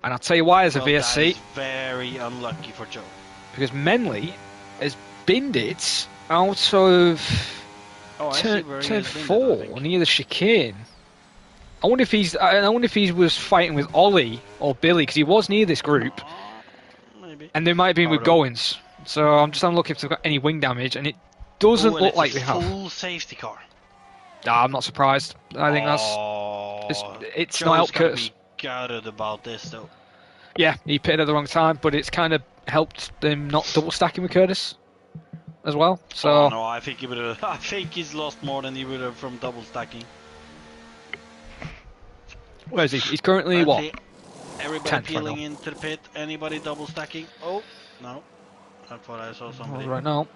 And I'll tell you why as a VSC. That is very unlucky for Joe. Because Menley has binned it out of turn 4 near the chicane. I wonder if he was fighting with Ollie or Billy, because he was near this group. Maybe. And they might have been with Goins. So I'm just having a look if they've got any wing damage, and it doesn't look like they have. Full safety car. I'm not surprised. I think it's not helped Curtis. Be gutted about this though. Yeah, he pitted at the wrong time, but it's kind of helped them not double stacking with Curtis as well. So no, I think he would have. I think he's lost more than he would have from double stacking. Where is he? He's currently what? Everybody peeling into the pit. Anybody double stacking? Oh no! I thought I saw somebody. Right now.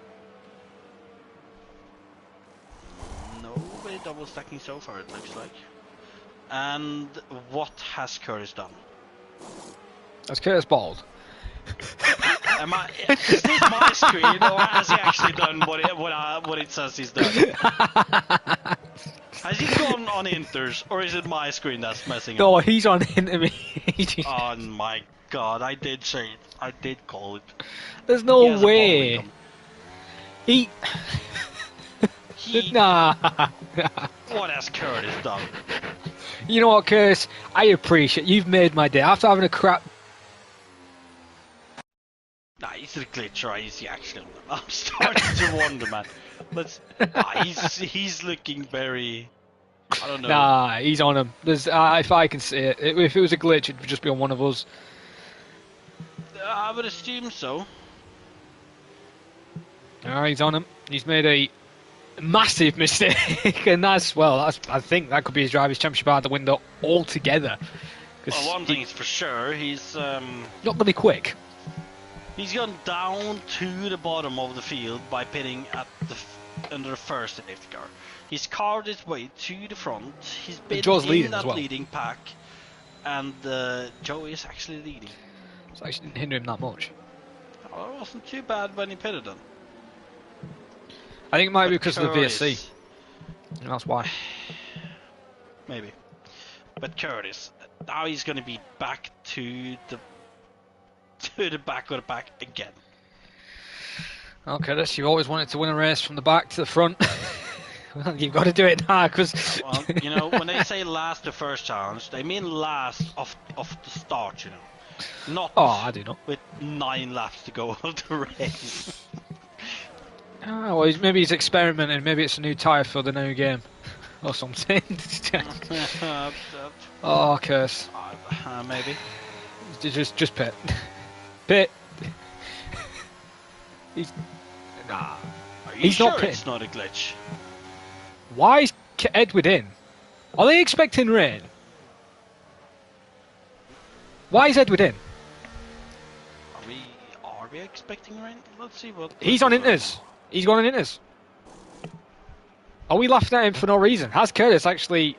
Nobody double stacking so far, it looks like. And what has Curtis done? Has Curtis balled? Is this my screen, or has he actually done what it says he's done? Has he gone on inters, or is it my screen that's messing up? No, he's on inter. Oh my god, I did say it. I did call it. There's no way. Nah. What has Curtis done? You know what, Curtis? I appreciate you've made my day. After having a crap. Nah, he's a glitch, or is he actually? I'm starting to wonder, man. He's looking very. I don't know. Nah, he's on him. There's if I can see it. If it was a glitch, it would just be on one of us. I would assume so. He's on him. He's made a massive mistake, and I think that could be his driver's championship out the window altogether. Well, one thing is for sure, he's not going to be quick. He's gone down to the bottom of the field by pitting at under the first safety car. He's carved his way to the front. He's been in that leading pack, and Joe is actually leading. So actually didn't hinder him that much. Oh, it wasn't too bad when he pitted then. I think it might be because of the VSC. And that's why. Maybe. But Curtis, Now he's going to be back to the back of the pack again. Okay, Curtis, you've always wanted to win a race from the back to the front. Well, you've got to do it now, because... Well, you know, when they say last the first challenge, they mean last of the start, you know. Not I do not. with 9 laps to go of the race. Oh, well, maybe he's experimenting. Maybe it's a new tyre for the new game. Or something. Oh, curse. Maybe. Just pit. Pit. He's... Nah. Are you He's sure not pitting. it's not a glitch? Why is Edward in? Are they expecting rain? Why is Edward in? Are we expecting rain? Let's see what... He's on inters. He's gone on inters. Are we laughing at him for no reason? Has Curtis actually...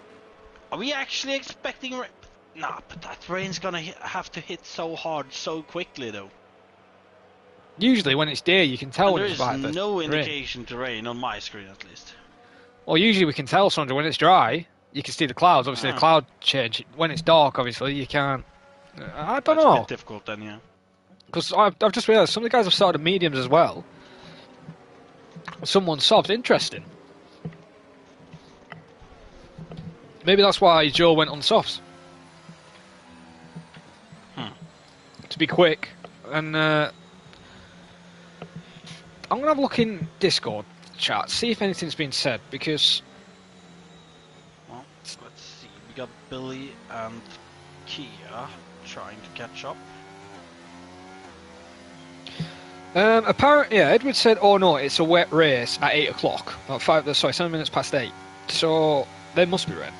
Are we actually expecting rain? Nah, but that rain's gonna have to hit so hard so quickly though. Usually when it's day you can tell when There it's is about no rain. indication to rain on my screen at least. Well, usually we can tell, Sandra, when it's dry, you can see the clouds. Obviously, the cloud change. When it's dark, obviously, you can't... I don't know. It's a bit difficult then, yeah. Because I've just realised some of the guys have started mediums as well. Someone soft. Interesting. Maybe that's why Joe went on softs. To be quick. And I'm going to have a look in Discord chat, see if anything's been said, because... Well, let's see. We got Billy and Kia trying to catch up. Apparently, yeah, Edward said, oh no, it's a wet race at 8 o'clock. 7 minutes past 8. So, there must be rain.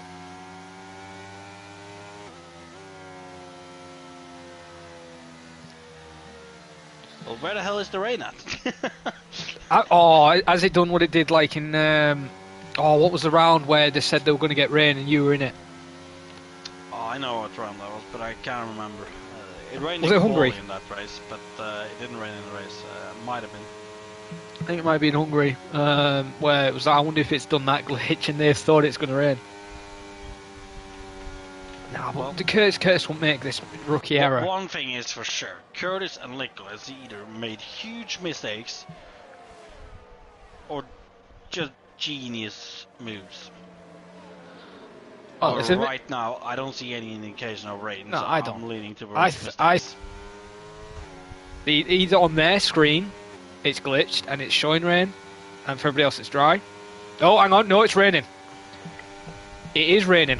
Well, where the hell is the rain at? Has it done what it did like in... what was the round where they said they were going to get rain and you were in it? Oh, I know what round that was, but I can't remember. It rained Was it Hungary? in that race, but it didn't rain in the race. Might have been. I think it might be in Hungary, where it was. I wonder if it's done that glitch and they've thought it's going to rain. Nah, but the Curtis won't make this rookie error. One thing is for sure, Curtis and Nicholas either made huge mistakes or just genius moves. Oh, right now, I don't see any indication of rain. No, so I don't. I'm leaning towards either on their screen, it's glitched and it's showing rain, and for everybody else, it's dry. Oh, hang on, no, it's raining. It is raining.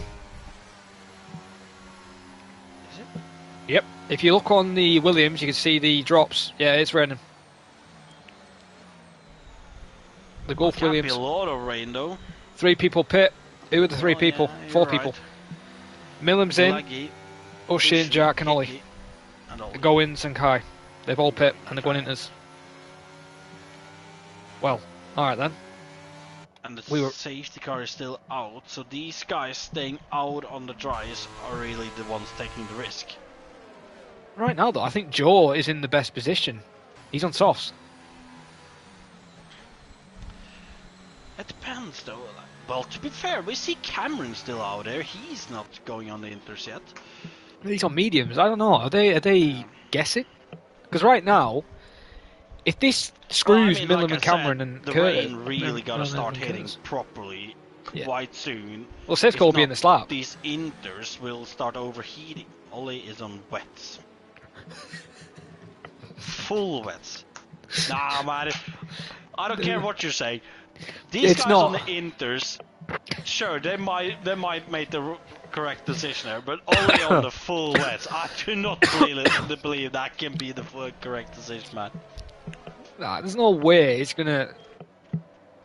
Is it? Yep. If you look on the Williams, you can see the drops. Yeah, it's raining. The Gulf Williams. Can't be a lot of rain though. 3 people pit. Who are the 3 people? Yeah, 4 right. people. Millam's in. Laggy, O'Shane, Jack, and Ollie. Hickey, and Ollie. The Goins and Kai. They've all pit and they're going inters. Well, alright then. And the safety car is still out, so these guys staying out on the dries are really the ones taking the risk. Right now though, I think Joe is in the best position. He's on softs. It depends though. Well, to be fair, we see Cameron still out there. He's not going on the inters yet. He's on mediums. I don't know. Are they guessing? Because right now, if this screws Millam like and Cameron and the Curtis, rain really got to start hitting properly quite soon. Well, Safeco will be in the slab. These inters will start overheating. Ollie is on wets. Full wets. Nah, man. I don't care what you say. These guys on the inters, sure, they might make the correct decision there, but only on the full wets. I do not believe that can be the full correct decision, man. Nah, there's no way it's gonna...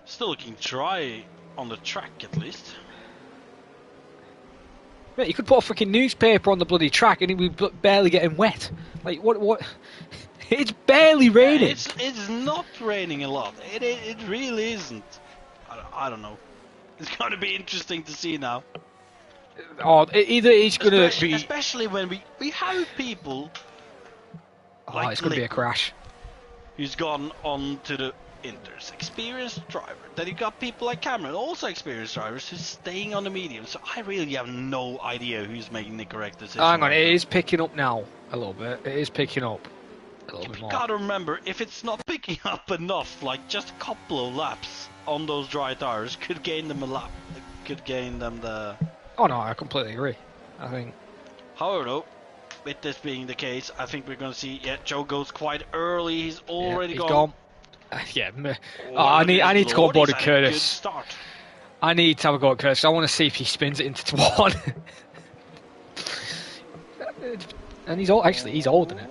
Still looking dry on the track, at least. Mate, you could put a fucking newspaper on the bloody track and it would be barely getting wet. Like, what? It's barely raining. It's not raining a lot. It really isn't. I don't know. It's going to be interesting to see now. Oh, either it's going to be... Especially when we have people... Oh, it's going to be a crash. Who's gone on to the Inter's experienced driver. Then you got people like Cameron, also experienced drivers, who's staying on the medium. So I really have no idea who's making the correct decision. Hang on, right it now. is picking up now a little bit. It is picking up a little bit You more. gotta remember, if it's not picking up enough, like just a couple of laps on those dry tires could gain them a lap. Could gain them the. Oh no, I completely agree. I think. However, though, with this being the case, I think we're gonna see. Yeah, Joe goes quite early. He's already he's gone. gone. Yeah. I need to go on board with Good Curtis. start. I need to have a go at Curtis. I want to see if he spins it into one. And he's old. Actually, he's holding it.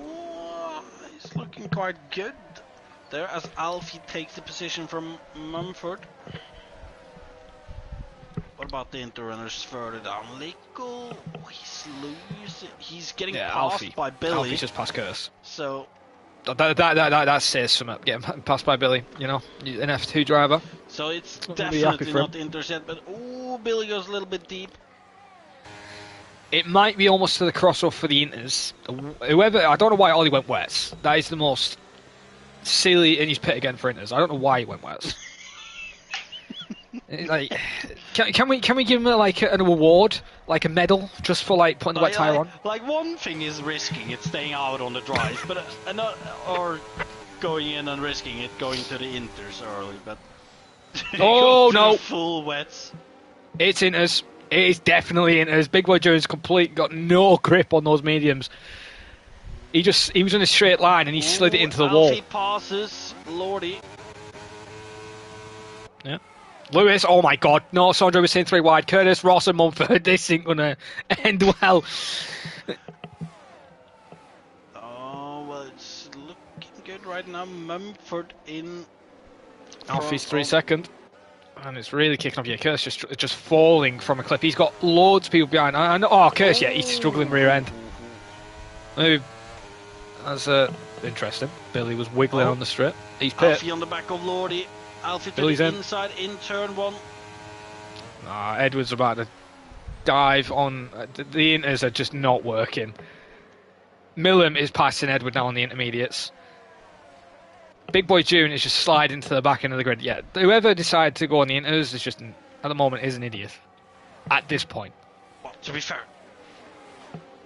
He's looking quite good there as Alfie takes the position from Mumford. What about the interrunners further down? Lico, he's losing. He's getting passed Alfie. by Billy. Alfie's just past Curtis. So That says something. Getting passed by Billy, you know, an F2 driver. So it's Not gonna be happy definitely for him. not the intercept, but Billy goes a little bit deep. It might be almost to the crossover for the Inters. Whoever, I don't know why Ollie went west. That is the most silly, and he's pit again for Inters. I don't know why he went west. Like, can we give him an award, like a medal, just for like putting the wet tire on? Like one thing is risking it, staying out on the drive, but or going in and risking it, going to the Inters early, but Oh no! Full wets. It's Inters. It is definitely Inters. Big Boy Jones got no grip on those mediums. He was in a straight line and he slid it into the wall. Alfie passes Lordy. Yeah. Lewis, oh my god, no, Sandro was saying 3 wide. Curtis, Ross and Mumford, this ain't gonna end well. Oh, well, it's looking good right now. Mumford in. Alfie's 3 second. And it's really kicking off. Yeah, Curtis just falling from a cliff. He's got loads of people behind. Curtis, yeah, he's struggling rear end. Maybe that's interesting. Billy was wiggling on the strip. He's pit. Alfie on the back of Lordy. Alfie to Billy's the in. inside in turn 1. Edwards about to dive on. The Inters are just not working. Millam is passing Edward now on the intermediates. Big Boy June is just sliding to the back end of the grid. Yeah, whoever decided to go on the Inters is just, at the moment, is an idiot. At this point. Well, to be fair,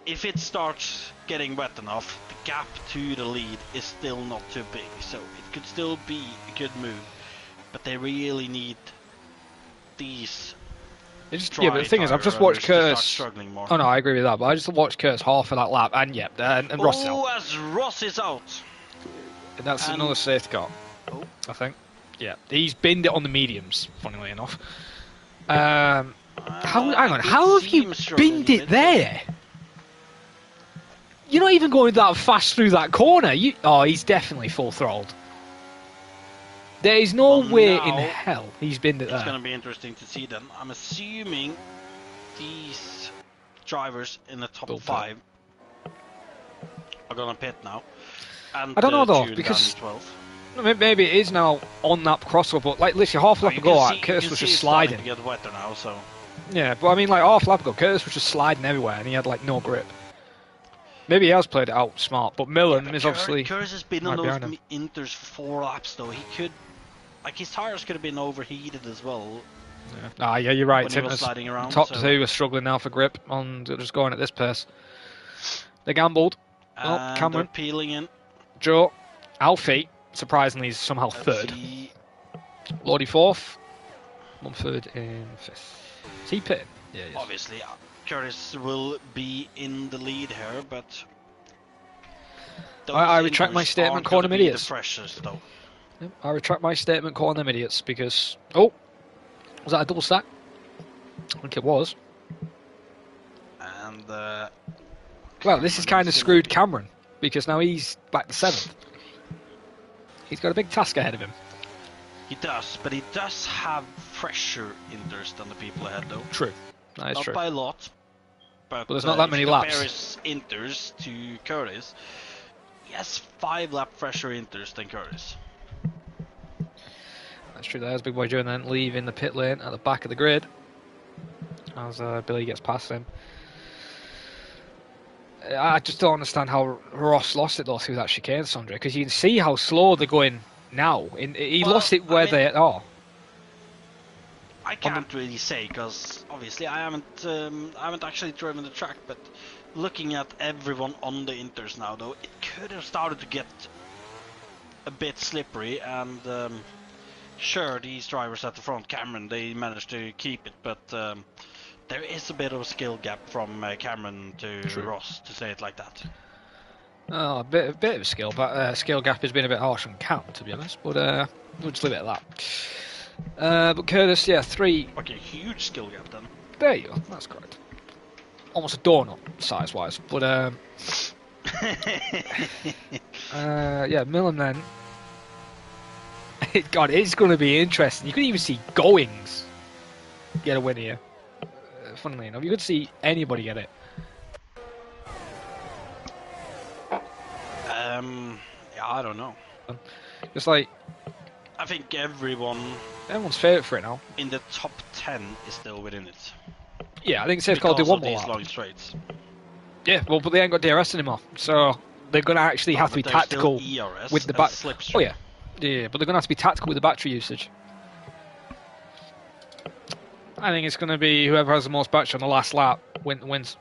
if it starts getting wet enough, the gap to the lead is still not too big, so it could still be a good move. But they really need these. But the thing is, I've just watched Curtis. Struggling more. Oh no, I agree with that. But I just watched Curtis half of that lap, and and Ross is out. As Ross is out. And that's another safety car. Oh. I think. Yeah, he's binned it on the mediums. Funnily enough. Hang on, how have you binned it there? You're not even going that fast through that corner. He's definitely full throttled. There is no way in hell he's binned it there. It's going to be interesting to see then. I'm assuming these drivers in the top 5 are going to pit now. And I don't know though, because maybe it is now on that crossover, but like literally half a lap ago, Curtis was just sliding. To get wetter now, so. Yeah, but I mean, like half a lap ago, Curtis was just sliding everywhere, and he had like no grip. Maybe he has played it out smart, but Millen is obviously. Curtis has been on those Inters for 4 laps though. He could, like his tires could have been overheated as well. Yeah, you're right. When he was sliding around, top 2 are struggling now for grip on just going at this pace. They gambled. And Cameron they're peeling in. Joe, Alfie, surprisingly, is somehow 3rd. Lordy 4th. Mumford in 5th. Is he pitting? Yeah, he is. Obviously, Curtis will be in the lead here, but I retract my statement, calling them idiots. The freshest, though. Yep, I retract my statement, calling them idiots, because was that a double stack? I think it was. And well, this has kind of screwed Cameron, because now he's back to 7th. He's got a big task ahead of him. He does, but he does have fresher Inters than the people ahead, though. True, that is true. Not by a lot, but there's not that many laps. Compare his Inters to Curtis. He has 5 lap fresher Inters than Curtis. That's true. There's Big Boy Joe, and then leaving the pit lane at the back of the grid as Billy gets past him. I just don't understand how Ross lost it though through that chicane, Sondre, because you can see how slow they're going now. He Well, lost it I where mean, they are. I can't really say because obviously I haven't actually driven the track, but looking at everyone on the Inters now, though, it could have started to get a bit slippery. And sure, these drivers at the front, Cameron, they managed to keep it, but there is a bit of a skill gap from Cameron to True. Ross, to say it like that. Oh, a bit of a skill, but skill gap has been a bit harsh on Cam, to be honest. But we'll just leave it at that. But Curtis, yeah, 3. Okay, huge skill gap then. There you go. That's correct. Almost a doorknob size-wise, but yeah, Millen then. God, it's going to be interesting. You could even see Goings get a win here. Funnily enough, you could see anybody get it. Yeah, I don't know. Just like I think everyone's favourite for it now. in the top 10 is still within it. Yeah, I think Safe's got to do one more these lap. long straights. Yeah, well, but they ain't got DRS anymore, so they're going to actually have to be tactical ERS with the back. slipstream. Oh yeah, yeah, but they're going to have to be tactical with the battery usage. I think it's going to be whoever has the most battery on the last lap wins.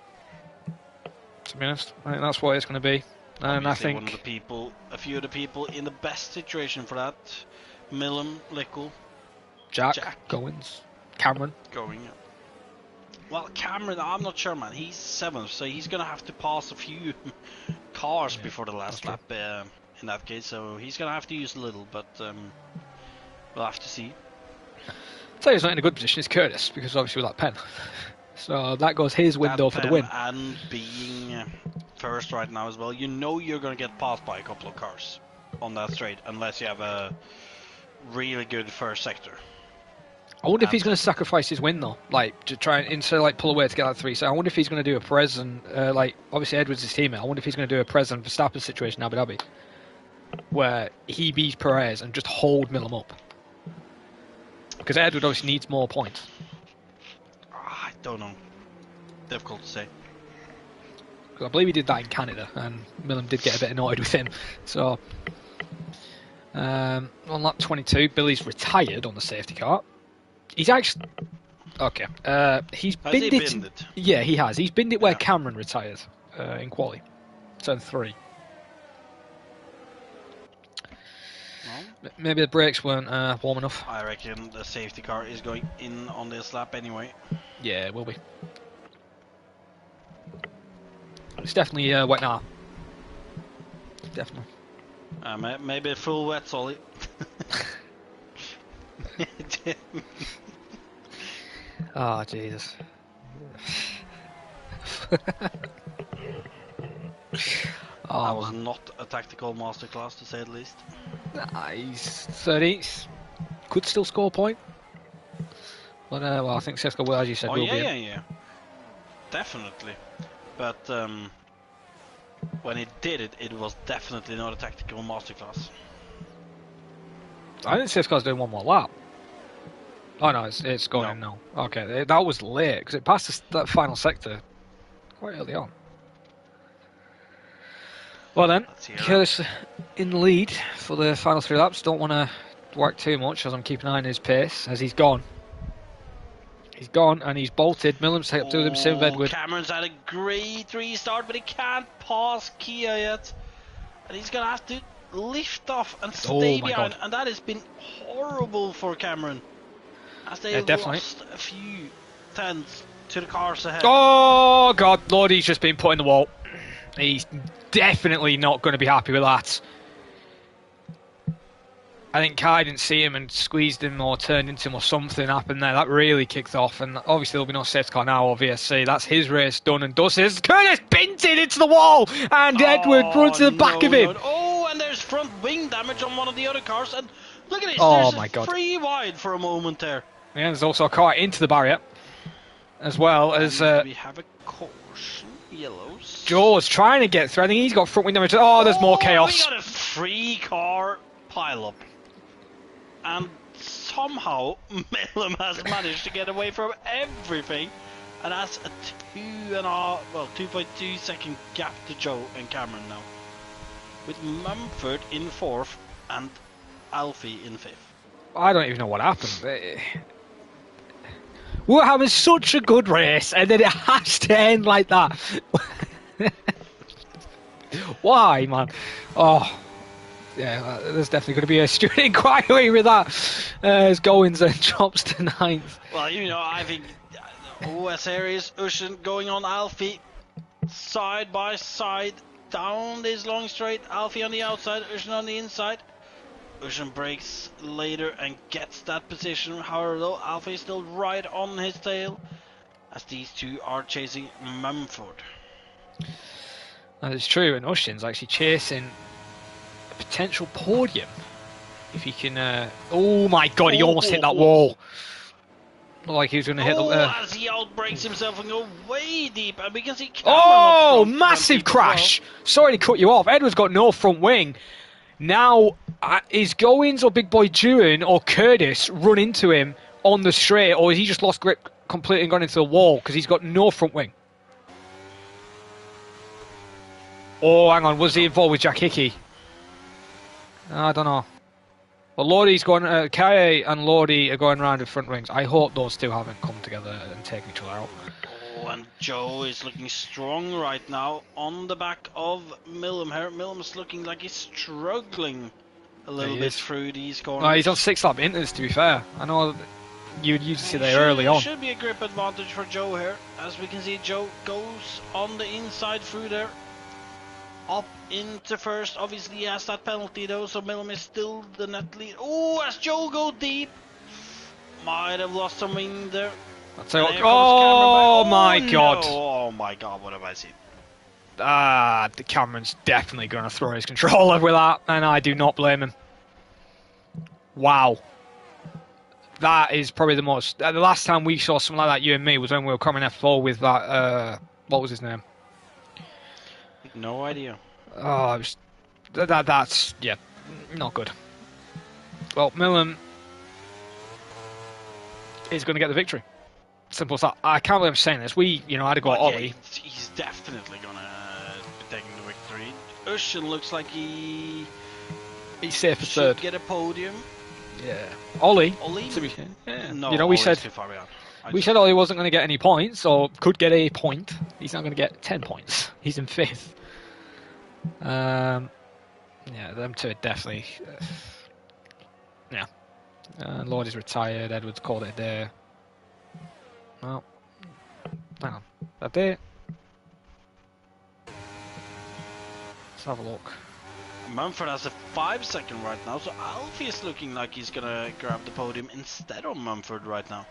To be honest, I think that's what it's going to be. And Obviously I think a few of the people in the best situation for that, Millum, Lickle, Jack, Goins, Cameron. going. Well, Cameron, I'm not sure, man. He's 7th, so he's gonna have to pass a few cars before the last lap. In that case, so he's gonna have to use a little, but we'll have to see. I'll tell you, he's not in a good position. It's Curtis because obviously with that pen, so that goes his window for the win. And being first right now as well, you know you're gonna get passed by a couple of cars on that straight unless you have a really good first sector. I wonder if he's going to sacrifice his win though, like to try and instead of like pull away to get that 3. So I wonder if he's going to do a Perez and like obviously Edwards is his teammate. I wonder if he's going to do a Perez and Verstappen situation in Abu Dhabi, where he beats Perez and just hold Millum up, because Edward obviously needs more points. I don't know. Difficult to say. I believe he did that in Canada, and Millum did get a bit annoyed with him. So on lap 22, Billy's retired on the safety car. He's actually okay. He's binned it. Yeah, he has. He's binned it where Cameron retired in quali, turn 3. Well, maybe the brakes weren't warm enough. I reckon the safety car is going in on this lap anyway. Yeah, it will be. It's definitely wet now. Definitely. Maybe a full wet solly. Oh, Jesus. That was not a tactical masterclass, to say the least. He's 13th. Could still score a point. But, well, I think Sesko, as you said, will be. Yeah. Definitely. But when it did it, it was definitely not a tactical masterclass. I think Sesko's doing one more lap. Oh no, it's going in now. Okay, that was late because it passed that final sector quite early on. Well then, Curtis in the lead for the final 3 laps. Don't want to work too much as I'm keeping an eye on his pace as he's gone. He's gone and he's bolted. Millum's up to him, same with Edward. Cameron's had a great restart, but he can't pass Kia yet. And he's going to have to lift off and stay behind. God. And that has been horrible for Cameron. As they lost a few tenths to the cars ahead. Oh God, Lord, he's just been put in the wall. He's definitely not going to be happy with that. I think Kai didn't see him and squeezed him or turned into him or something happened there. That really kicked off, and obviously there'll be no safety car now or VSC. That's his race done and dusted. Curtis bent it into the wall, and Edward runs to the back of him. Oh, and there's front wing damage on one of the other cars, and look at this. Oh there's my God. 3 wide for a moment there. Yeah, there's also a car into the barrier, as well as we have a caution, yellows. Joe's trying to get through. I think he's got front wing damage. Oh, there's more chaos. We got a 3-car pileup, and somehow Millum has managed to get away from everything, and that's a 2.2 second gap to Joe and Cameron now, with Mumford in 4th and Alfie in 5th. I don't even know what happened. We're having such a good race, and then it has to end like that. Why, man? Oh, yeah, there's definitely going to be a stupid inquiry with that. As Goins then drops to 9th. Well, you know, I think OS Series, Ushin going on Alfie, side by side, down this long straight. Alfie on the outside, Ushin on the inside. Ushin breaks later and gets that position. However, though, Alfie is still right on his tail as these two are chasing Mumford. That is true, and Ushin's actually chasing a potential podium. If he can. Oh my god, he almost hit that wall. Looked like he was going to hit the. As he outbreaks himself and go way deep, and we can see Cameron up front, massive crash! Well. Sorry to cut you off. Edward's got no front wing. Now, is Goins or Big Boy Dewin or Curtis run into him on the straight, or has he just lost grip completely and gone into the wall because he's got no front wing? Oh, hang on, was he involved with Jack Hickey? I don't know. Well, Lordy's going. Kaye and Lordy are going around with front wings. I hope those two haven't come together and taken each other out. Oh, and Joe is looking strong right now on the back of Millam here. Millam's looking like he's struggling a little bit through these corners. Well, he's on 6-lap inters, to be fair. I know you'd used to see that early on. Should be a grip advantage for Joe here. As we can see, Joe goes on the inside through there. Up into first. Obviously, he has that penalty though, so Millam is still the net lead. Oh, as Joe go deep. Might have lost some wing there. Oh my god. No. Oh my god, what have I seen? The Cameron's definitely going to throw his controller with that, and I do not blame him. Wow. That is probably the most... the last time we saw something like that, you and me, was when we were coming F4 with that... what was his name? No idea. Oh, that's... yeah, not good. Well, Millam is going to get the victory. Simple as that. I can't believe I'm saying this. We, I had to go Ollie. Yeah, he's definitely going to be taking the victory. Ushin looks like he's safe for third. Get a podium. Yeah. Ollie? Yeah. No, we Ollie's said... too far behind. We said Ollie wasn't going to get any points, or could get a point. He's not going to get 10 points. He's in 5th. Yeah, them two are definitely... yeah. Lord is retired. Edwards called it a day. Well, hang on. That day. Let's have a look. Mumford has a 5-second right now, so Alfie is looking like he's going to grab the podium instead of Mumford right now.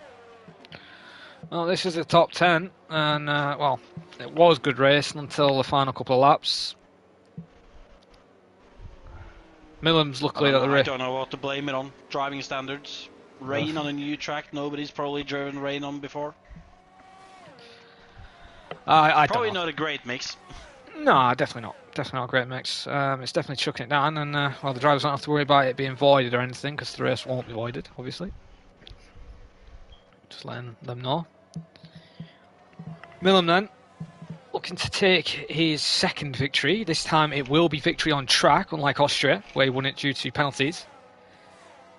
Well, this is the top 10, and, well, it was good racing until the final couple of laps. Millam's luckily at the race. I don't know what to blame it on. Driving standards. Rain on a new track. Nobody's probably driven rain on before. I probably don't know. Not a great mix. No, definitely not. Definitely not a great mix. It's definitely chucking it down, and well, the drivers don't have to worry about it being voided or anything because the race won't be voided, obviously. Just letting them know. Millam then, looking to take his second victory. This time it will be victory on track, unlike Austria, where he won it due to penalties.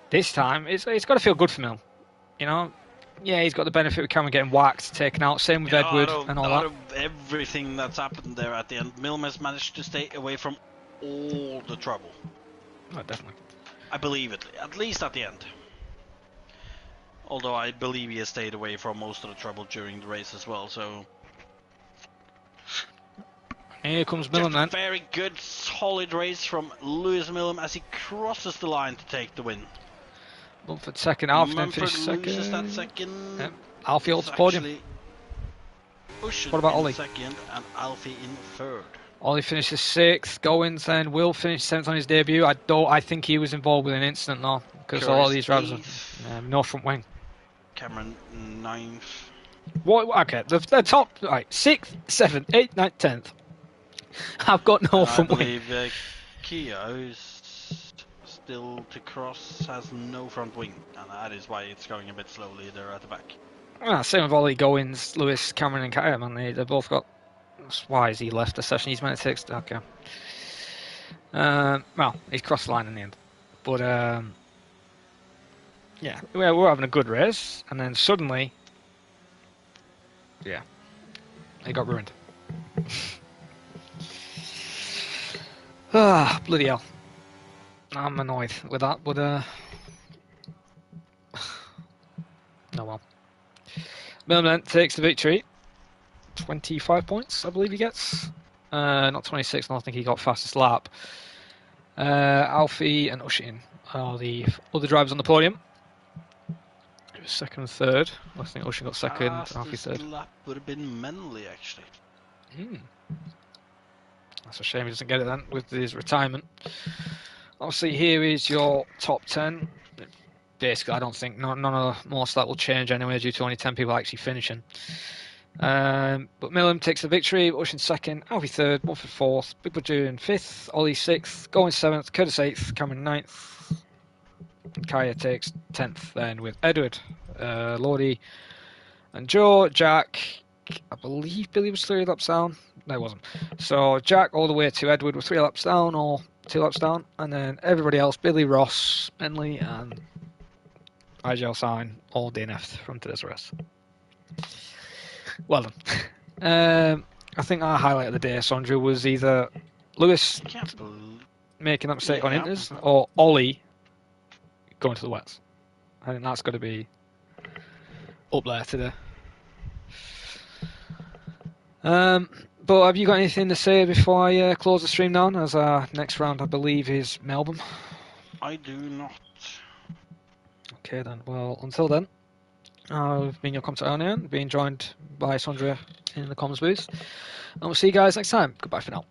This time, it's got to feel good for Millam. Yeah, he's got the benefit of Cameron getting whacked, taken out. Same with Edward and all that. Out of everything that's happened there at the end, Millam has managed to stay away from all the trouble. Oh, definitely. I believe it, at least at the end. Although I believe he has stayed away from most of the trouble during the race as well, so... Here comes Millam then. Very good, solid race from Lewis Millam as he crosses the line to take the win. Mumford second, Alfie then finished second. Loses that second. Yep. Alfie holds the podium. What about Ollie? Second and Alfie in third. Ollie finishes 6th. Goins then will finish 7th on his debut. I think he was involved with an incident though, because all these drivers have no front wing. Cameron 9th. What? Okay, the top right 6th, 7th, 8th, 9th, 10th. I've got no front wing. I believe Kia, who's still to cross, has no front wing, and that is why it's going a bit slowly there at the back. Same with Ollie, Goins, Lewis, Cameron and Kaye, man. They both got... Why has he left the session? He's meant to take... Okay. Well, he's crossed the line in the end. But yeah, we're having a good race, and then suddenly, yeah, it got ruined. Ah, bloody hell. I'm annoyed with that, but oh well. Milman takes the victory. 25 points, I believe he gets. Not 26, I don't think he got fastest lap. Alfie and Ushin are the other drivers on the podium. It was second and third. I think Ushin got second, Alfie third. Lap would have been Menley, actually. That's a shame he doesn't get it then with his retirement. Obviously, here is your top 10. Basically, I don't think none of most of that will change anyway due to only 10 people actually finishing. But Millam takes the victory, Ushin second, Alfie third, Mumford fourth, Big Badu in fifth, Ollie sixth, Going seventh, Curtis eighth, Cameron ninth, and Kaya takes 10th then with Edward, Lordy, and Joe, Jack. I believe Billy was 3 laps down. No, it wasn't. So Jack all the way to Edward with 3 laps down or 2 laps down, and then everybody else, Billy, Ross, Menley, and IGL Sign, all DNF'd from today's race. Well done. I think our highlight of the day, Sondra, was either Lewis making that mistake on Inters or Ollie going to the wets. I think that's got to be up there today. But have you got anything to say before I close the stream down? As our next round, I believe, is Melbourne. I do not. Okay then. Well, until then, I've been your commentator, being joined by Sondra in the comms booth. And we'll see you guys next time. Goodbye for now.